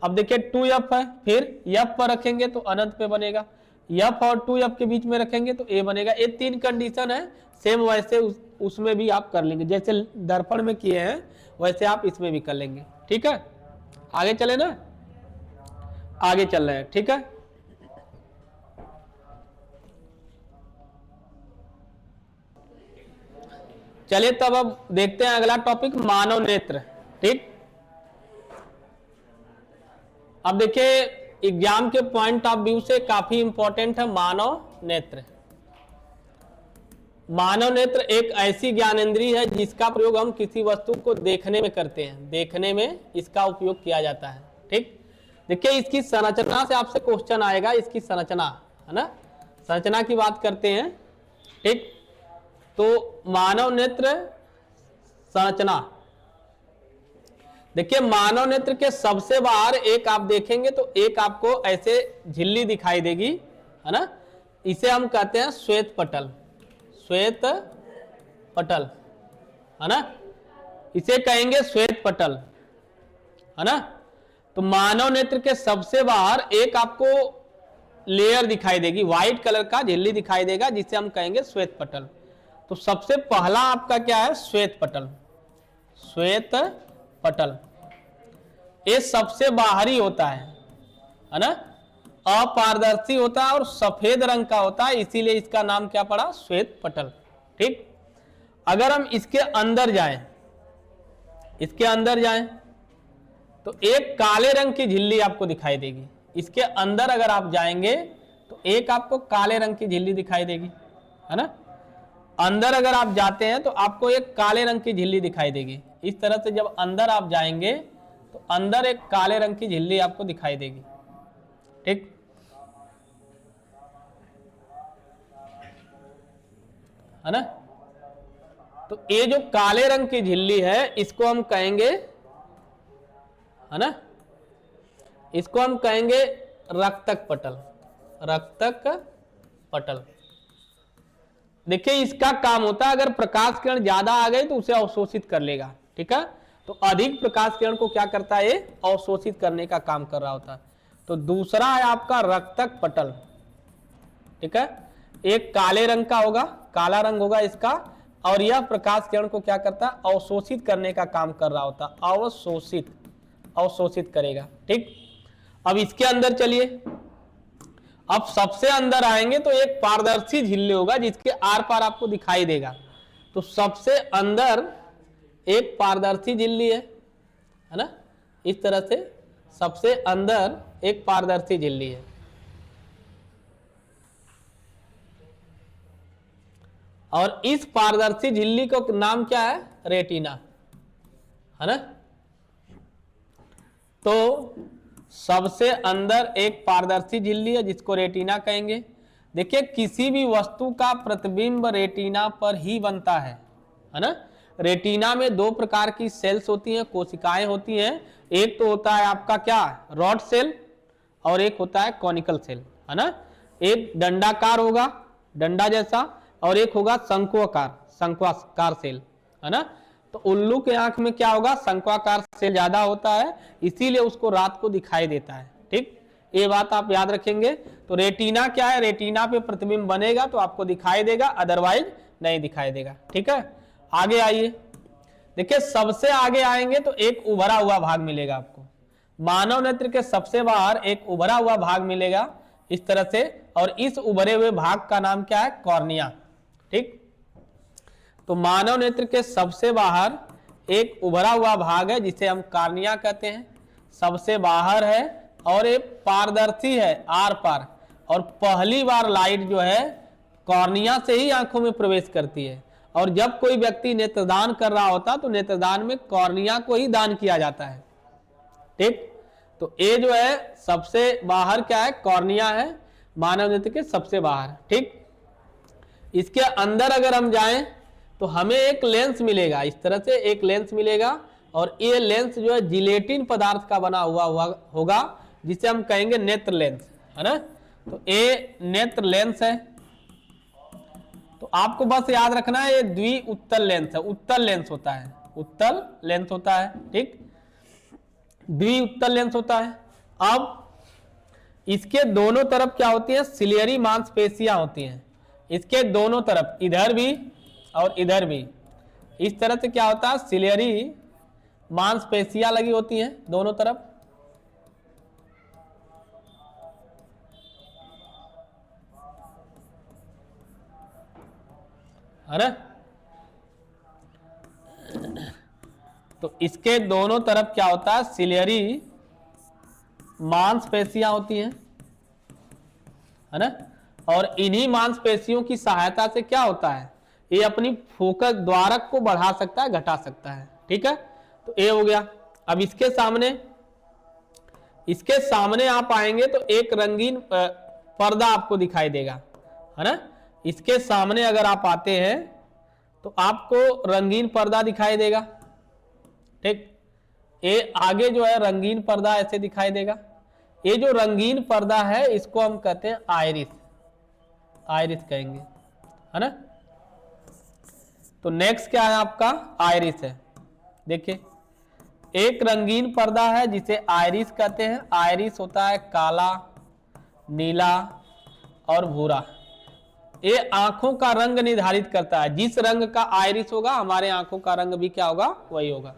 अब देखिए 2f है, फिर f पर रखेंगे तो अनंत पे बनेगा, f और 2f के बीच में रखेंगे तो a बनेगा। ये 3 कंडीशन है, सेम वैसे उसमें भी आप कर लेंगे, जैसे दर्पण में किए हैं वैसे आप इसमें भी कर लेंगे, ठीक है। आगे चले ना, आगे चल रहे हैं, ठीक है। चलिए तब अब देखते हैं अगला टॉपिक, मानव नेत्र, ठीक। अब देखिए एग्जाम के पॉइंट ऑफ व्यू से काफी इंपॉर्टेंट है मानव नेत्र। मानव नेत्र एक ऐसी ज्ञानेंद्रिय है जिसका प्रयोग हम किसी वस्तु को देखने में करते हैं, देखने में इसका उपयोग किया जाता है, ठीक। देखिए इसकी संरचना से आपसे क्वेश्चन आएगा, इसकी संरचना है ना, संरचना की बात करते हैं, ठीक। तो मानव नेत्र संरचना, देखिए मानव नेत्र के सबसे बाहर एक आप देखेंगे तो एक आपको ऐसे झिल्ली दिखाई देगी, है ना, इसे हम कहते हैं श्वेत पटल, श्वेत पटल, है ना, इसे कहेंगे श्वेत पटल, है ना। तो मानव नेत्र के सबसे बाहर एक आपको लेयर दिखाई देगी, व्हाइट कलर का झिल्ली दिखाई देगा जिसे हम कहेंगे श्वेत पटल। तो सबसे पहला आपका क्या है, श्वेत पटल, श्वेत पटल, ये सबसे बाहरी होता है ना, अपारदर्शी होता है और सफेद रंग का होता है, इसीलिए इसका नाम क्या पड़ा, श्वेत पटल, ठीक। अगर हम इसके अंदर जाएं, इसके अंदर जाएं तो एक काले रंग की झिल्ली आपको दिखाई देगी, इसके अंदर अगर आप जाएंगे तो एक आपको काले रंग की झिल्ली दिखाई देगी, है ना। अंदर अगर आप जाते हैं तो आपको एक काले रंग की झिल्ली दिखाई देगी। इस तरह से जब अंदर आप जाएंगे तो अंदर एक काले रंग की झिल्ली आपको दिखाई देगी, ठीक। है ना। तो ये जो काले रंग की झिल्ली है इसको हम कहेंगे, है ना, इसको हम कहेंगे रक्तक पटल, रक्तक पटल। देखिए इसका काम होता है अगर प्रकाश किरण ज्यादा आ गई तो उसे अवशोषित कर लेगा, ठीक है। तो अधिक प्रकाश किरण को क्या करता है, ये अवशोषित करने का काम कर रहा होता है। तो दूसरा है आपका रक्तक पटल, ठीक है। एक काले रंग का होगा, काला रंग होगा इसका, और यह प्रकाश किरण को क्या करता है, अवशोषित करने का काम कर रहा होता है, अवशोषित, अवशोषित करेगा, ठीक। अब इसके अंदर चलिए, अब सबसे अंदर आएंगे तो एक पारदर्शी झिल्ली होगा जिसके आर पार आपको दिखाई देगा। तो सबसे अंदर एक पारदर्शी झिल्ली है ना, इस तरह से सबसे अंदर एक पारदर्शी झिल्ली है। और इस पारदर्शी झिल्ली का नाम क्या है, रेटिना, है ना। तो सबसे अंदर एक पारदर्शी झिल्ली है जिसको रेटिना कहेंगे। देखिए किसी भी वस्तु का प्रतिबिंब रेटिना पर ही बनता है ना। रेटिना में 2 प्रकार की सेल्स होती हैं, कोशिकाएं होती हैं। एक तो होता है आपका क्या, रॉड सेल, और एक होता है कॉनिकल सेल, है ना। एक डंडाकार होगा, डंडा जैसा, और एक होगा शंक्वाकार, शंक्वाकार सेल, है ना। तो उल्लू के आंख में क्या होगा, शंक्वाकार सेल ज्यादा होता है, इसीलिए उसको रात को दिखाई देता है, ठीक। ये बात आप याद रखेंगे। तो रेटिना क्या है, रेटिना पे प्रतिबिंब बनेगा तो आपको दिखाई देगा, अदरवाइज नहीं दिखाई देगा, ठीक है। आगे आइए, देखिए सबसे आगे आएंगे तो एक उभरा हुआ भाग मिलेगा आपको, मानव नेत्र के सबसे बाहर एक उभरा हुआ भाग मिलेगा इस तरह से, और इस उभरे हुए भाग का नाम क्या है, कॉर्निया, ठीक। तो मानव नेत्र के सबसे बाहर एक उभरा हुआ भाग है जिसे हम कॉर्निया कहते हैं, सबसे बाहर है, और एक पारदर्शी है आर पार, और पहली बार लाइट जो है कॉर्निया से ही आंखों में प्रवेश करती है। और जब कोई व्यक्ति नेत्रदान कर रहा होता तो नेत्रदान में कॉर्निया को ही दान किया जाता है, ठीक। तो ये जो है सबसे बाहर क्या है, कॉर्निया है मानव नेत्र के सबसे बाहर, ठीक। इसके अंदर अगर हम जाएं तो हमें एक लेंस मिलेगा, इस तरह से एक लेंस मिलेगा, और ये लेंस जो है जिलेटिन पदार्थ का बना हुआ होगा, जिसे हम कहेंगे नेत्र लेंस, है ना। तो ये नेत्र लेंस है। तो आपको बस याद रखना है ये द्वि उत्तल लेंस है, उत्तल लेंस होता है, उत्तल लेंस होता है, ठीक, द्वि उत्तल लेंस होता है। अब इसके दोनों तरफ क्या होती है, सिलियरी मांसपेशियां होती हैं, इसके दोनों तरफ, इधर भी और इधर भी, इस तरह से क्या होता है, सिलियरी मांसपेशियां लगी होती हैं दोनों तरफ। है ना। तो इसके दोनों तरफ क्या होता है, सिलियरी मांसपेशियां होती हैं, है ना। और इन्हीं मांसपेशियों की सहायता से क्या होता है, ये अपनी फोकस द्वारक को बढ़ा सकता है, घटा सकता है, ठीक है। तो ये हो गया। अब इसके सामने आप आएंगे तो एक रंगीन पर्दा आपको दिखाई देगा, है ना। इसके सामने अगर आप आते हैं तो आपको रंगीन पर्दा दिखाई देगा, ठीक। ये आगे जो है रंगीन पर्दा ऐसे दिखाई देगा। ये जो रंगीन पर्दा है इसको हम कहते हैं आइरिस, आइरिस कहेंगे, है ना। तो नेक्स्ट क्या है आपका, आइरिस है। देखिए एक रंगीन पर्दा है जिसे आइरिस कहते हैं। आइरिस होता है काला, नीला और भूरा। ये आंखों का रंग निर्धारित करता है, जिस रंग का आइरिस होगा हमारे आंखों का रंग भी क्या होगा, वही होगा।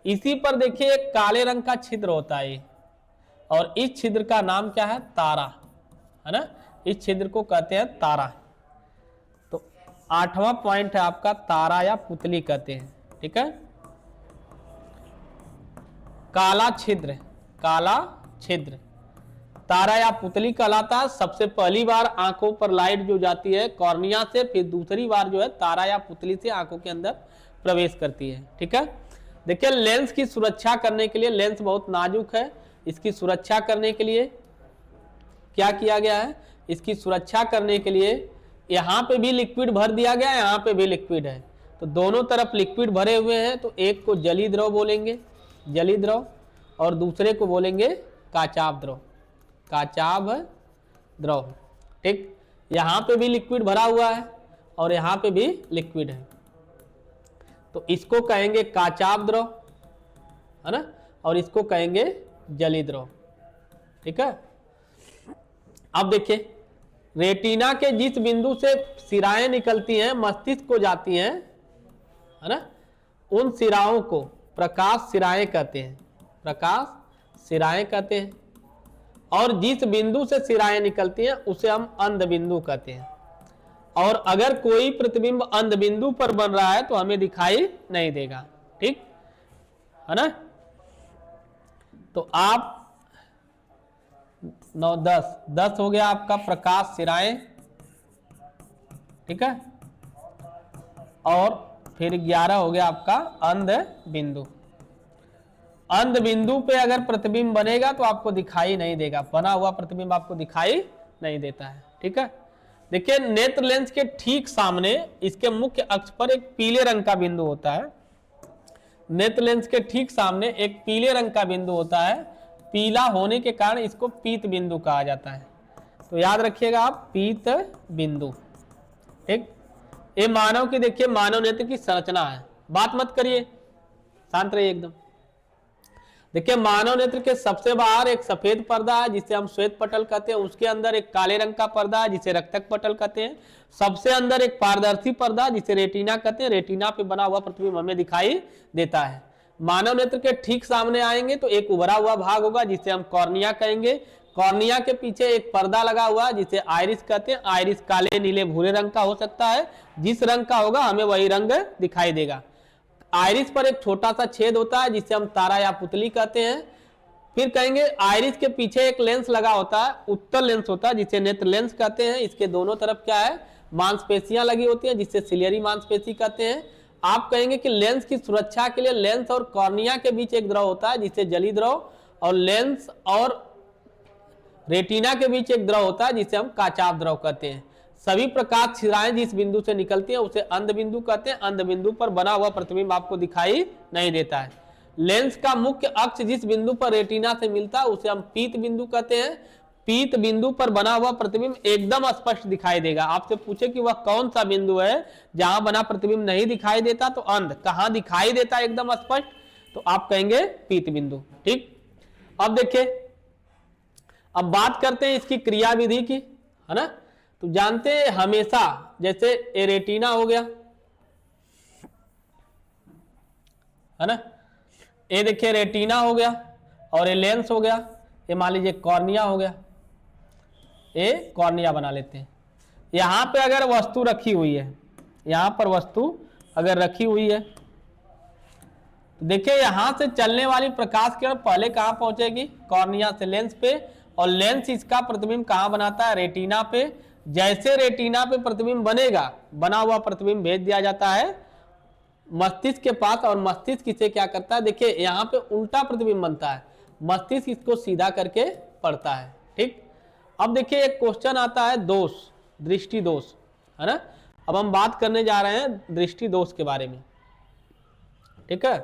इसी पर देखिए एक काले रंग का छिद्र होता है, और इस छिद्र का नाम क्या है, तारा, है ना। इस छिद्र को कहते हैं तारा। तो 8वां पॉइंट है आपका, तारा या पुतली कहते हैं, ठीक है। काला छिद्र, काला छिद्र तारा या पुतली कहलाता है। सबसे पहली बार आंखों पर लाइट जो जाती है कॉर्निया से, फिर दूसरी बार जो है तारा या पुतली से आंखों के अंदर प्रवेश करती है, ठीक है। देखिए लेंस की सुरक्षा करने के लिए, लेंस बहुत नाजुक है, इसकी सुरक्षा करने के लिए क्या किया गया है, इसकी सुरक्षा करने के लिए यहाँ पे भी लिक्विड भर दिया गया है, यहाँ पे भी लिक्विड है। तो दोनों तरफ लिक्विड भरे हुए हैं, तो एक को जली द्रव बोलेंगे, जली द्रव, और दूसरे को बोलेंगे काचाभ द्रव, काचाभ द्रव, ठीक। यहाँ पे भी लिक्विड भरा हुआ है और यहाँ पे भी लिक्विड है, तो इसको कहेंगे काचाभ द्रव, है ना, और इसको कहेंगे जली द्रव, ठीक है। अब देखिए रेटिना के जिस बिंदु से सिराएं निकलती हैं, मस्तिष्क को जाती हैं, है ना, उन सिराओं को प्रकाश सिराएं कहते हैं, प्रकाश सिराएं कहते हैं। और जिस बिंदु से सिराएं निकलती हैं उसे हम अंध बिंदु कहते हैं। और अगर कोई प्रतिबिंब अंध बिंदु पर बन रहा है तो हमें दिखाई नहीं देगा, ठीक है ना। तो आप 9 10 हो गया आपका प्रकाश सिराएं, ठीक है। और फिर 11 हो गया आपका अंध बिंदु। अंध बिंदु पे अगर प्रतिबिंब बनेगा तो आपको दिखाई नहीं देगा, बना हुआ प्रतिबिंब आपको दिखाई नहीं देता है, ठीक है। देखिए नेत्र लेंस के ठीक सामने इसके मुख्य अक्ष पर एक पीले रंग का बिंदु होता है। नेत्र लेंस के ठीक सामने एक पीले रंग का बिंदु होता है, पीला होने के कारण इसको पीत बिंदु कहा जाता है। तो याद रखिएगा आप, पीत बिंदु, ठीक। ये मानव की, देखिए मानव नेत्र की संरचना है, बात मत करिए, शांत रहिए एकदम। देखिए मानव नेत्र के सबसे बाहर एक सफेद पर्दा है जिसे हम श्वेत पटल कहते हैं, उसके अंदर एक काले रंग का पर्दा है जिसे रक्तक पटल कहते हैं, सबसे अंदर एक पारदर्शी पर्दा जिसे रेटिना कहते हैं, रेटिना पे बना हुआ प्रतिबिंब हमें दिखाई देता है। मानव नेत्र के ठीक सामने आएंगे तो एक उभरा हुआ भाग होगा जिसे हम कॉर्निया कहेंगे, कॉर्निया के पीछे एक पर्दा लगा हुआ है जिसे आइरिस कहते हैं। आइरिस काले, नीले, भूरे रंग का हो सकता है, जिस रंग का होगा हमें वही रंग दिखाई देगा। आइरिस पर एक छोटा सा छेद होता है जिसे हम तारा या पुतली कहते हैं। फिर कहेंगे आइरिस के पीछे एक लेंस लगा होता है, उत्तल लेंस होता है जिसे नेत्र लेंस कहते हैं। इसके दोनों तरफ क्या है, मांसपेशियां लगी होती है जिससे सिलियरी मांसपेशी कहते हैं। आप कहेंगे कि लेंस की सुरक्षा के लिए लेंस और कॉर्निया के बीच एक द्रव होता है जिसे जली द्रव, और लेंस और रेटिना के बीच एक द्रव होता है जिसे हम काचाभ द्रव कहते हैं। सभी प्रकाश छिराएं जिस बिंदु से निकलती हैं उसे अंध बिंदु कहते हैं। अंध बिंदु पर बना हुआ प्रतिबिंब आपको दिखाई नहीं देता है। लेंस का मुख्य अक्ष जिस बिंदु पर रेटिना से मिलता है उसे हम पीत बिंदु कहते हैं। पीत बिंदु पर बना हुआ प्रतिबिंब एकदम स्पष्ट दिखाई देगा। आपसे पूछे कि वह कौन सा बिंदु है जहां बना प्रतिबिंब नहीं दिखाई देता, तो अंध। कहां दिखाई देता है एकदम स्पष्ट, तो आप कहेंगे पीत बिंदु। ठीक, अब देखिए, अब बात करते हैं इसकी क्रिया विधि की, है ना। तो जानते हैं हमेशा, जैसे ये रेटिना हो गया, है ना, ये देखिए रेटिना हो गया, और ये लेंस हो गया, ये मान लीजिए कॉर्निया हो गया, ये कॉर्निया बना लेते हैं। यहां पे अगर वस्तु रखी हुई है, यहां पर वस्तु अगर रखी हुई है, तो देखिए यहां से चलने वाली प्रकाश किरण पहले कहां पहुंचेगी, कॉर्निया से लेंस पे, और लेंस इसका प्रतिबिंब कहां बनाता है, रेटिना पे। जैसे रेटिना पे प्रतिबिंब बनेगा, बना हुआ प्रतिबिंब भेज दिया जाता है मस्तिष्क के पास, और मस्तिष्क इसे क्या करता है, देखिए यहां पे उल्टा प्रतिबिंब बनता है, मस्तिष्क इसको सीधा करके पढ़ता है। ठीक, अब देखिए एक क्वेश्चन आता है दोष, दृष्टि दोष, है ना। अब हम बात करने जा रहे हैं दृष्टि दोष के बारे में। ठीक है,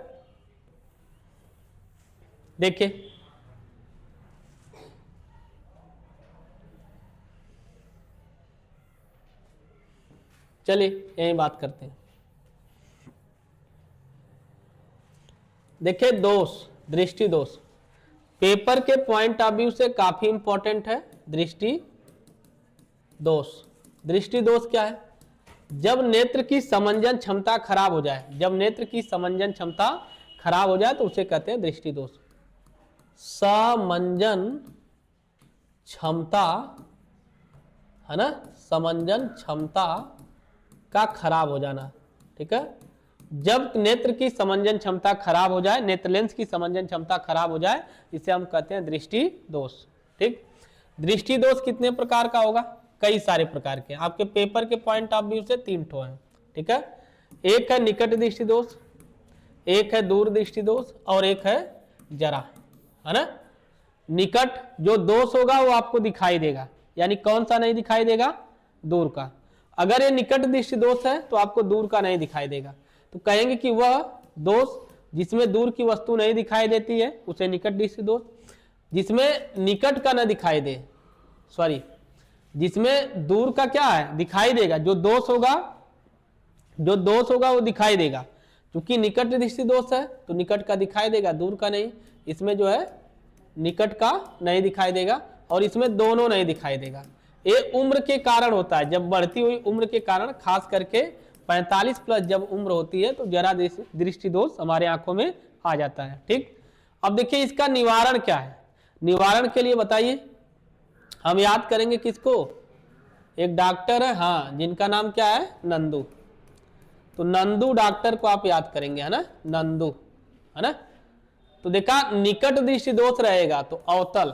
देखिए चलिए यही बात करते हैं। देखिए दोष, दृष्टि दोष पेपर के पॉइंट ऑफ व्यू से काफी इंपॉर्टेंट है। दृष्टि दोष, दृष्टि दोष क्या है, जब नेत्र की समंजन क्षमता खराब हो जाए, जब नेत्र की समंजन क्षमता खराब हो जाए तो उसे कहते हैं दृष्टि दोष। समंजन क्षमता, है ना, समंजन क्षमता का खराब हो जाना। ठीक है, जब नेत्र की समंजन क्षमता खराब हो जाए, नेत्र लेंस की समंजन क्षमता खराब हो जाए, इसे हम कहते हैं दृष्टि दोष। ठीक, दृष्टि दोष कितने प्रकार का होगा, कई सारे प्रकार के। आपके पेपर के पॉइंट ऑफ व्यू से 3 ठो हैं। ठीक है, एक है निकट दृष्टि दोष, एक है दूर दृष्टि दोष, और एक है जरा, है ना। निकट जो दोष होगा वो आपको दिखाई देगा, यानी कौन सा नहीं दिखाई देगा, दूर का। अगर ये निकट दृष्टि दोष है तो आपको दूर का नहीं दिखाई देगा, तो कहेंगे कि वह दोष जिसमें दूर की वस्तु नहीं दिखाई देती है उसे निकट दृष्टि दोष। जिसमें निकट का न दिखाई दे, सॉरी, जिसमें दूर का क्या है, दिखाई देगा, जो दोष होगा, जो दोष होगा वो दिखाई देगा। क्योंकि निकट दृष्टि दोष है तो निकट का दिखाई देगा, दूर का नहीं। इसमें जो है निकट का नहीं दिखाई देगा, और इसमें दोनों नहीं दिखाई देगा। ये उम्र के कारण होता है, जब बढ़ती हुई उम्र के कारण, खास करके 45 प्लस जब उम्र होती है तो जरा दृष्टि दोष हमारे आंखों में आ जाता है। ठीक, अब देखिए इसका निवारण क्या है। निवारण के लिए बताइए, हम याद करेंगे किसको, एक डॉक्टर है, हाँ, जिनका नाम क्या है, नंदू। तो नंदू डॉक्टर को आप याद करेंगे, है ना, नंदू, है ना। तो देखा, निकट दृष्टि दोष रहेगा तो अवतल,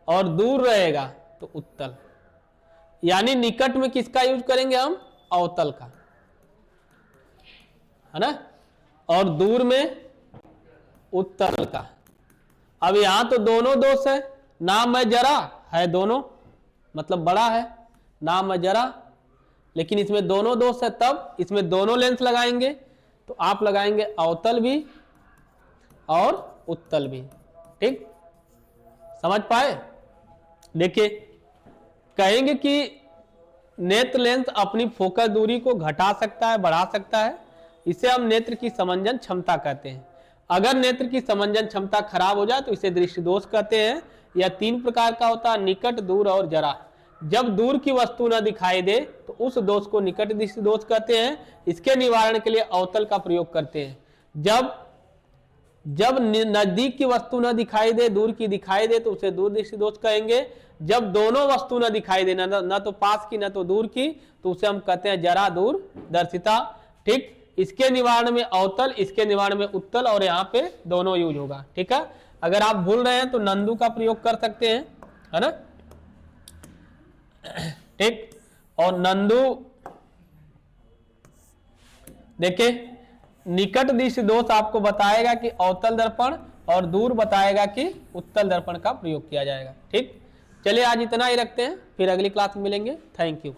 और दूर रहेगा तो उत्तल। यानी निकट में किसका यूज करेंगे हम, अवतल का, है ना, और दूर में उत्तल का। अब यहां तो दोनों दोष है, नाम है जरा, है दोनों, मतलब बड़ा है, नाम है जरा, लेकिन इसमें दोनों दोष है, तब इसमें दोनों लेंस लगाएंगे, तो आप लगाएंगे अवतल भी और उत्तल भी। ठीक, समझ पाए। देखिए कहेंगे कि नेत्र लेंस अपनी फोकस दूरी को घटा सकता है, बढ़ा सकता है, इसे हम नेत्र की समंजन क्षमता कहते हैं। अगर नेत्र की समंजन क्षमता खराब हो जाए तो इसे दृष्टि दोष कहते हैं। यह 3 प्रकार का होता है, निकट, दूर और जरा। जब दूर की वस्तु न दिखाई दे तो उस दोष को निकट दृष्टि दोष कहते हैं। इसके निवारण के लिए अवतल का प्रयोग करते हैं। जब नजदीक की वस्तु न दिखाई दे, दूर की दिखाई दे, तो उसे दूर दृष्टि दोष कहेंगे। जब दोनों वस्तु न दिखाई दे, न तो पास की न तो दूर की, तो उसे हम कहते हैं जरा दूर दर्शिता। ठीक, इसके निवारण में अवतल, इसके निवारण में उत्तल, और यहाँ पे दोनों यूज होगा। ठीक है, अगर आप भूल रहे हैं तो नंदू का प्रयोग कर सकते हैं, है ना। ठीक, और नंदू देखिए निकट दृष्टि दोष आपको बताएगा कि अवतल दर्पण, और दूर बताएगा कि उत्तल दर्पण का प्रयोग किया जाएगा। ठीक, चलिए आज इतना ही रखते हैं, फिर अगली क्लास में मिलेंगे। Thank you.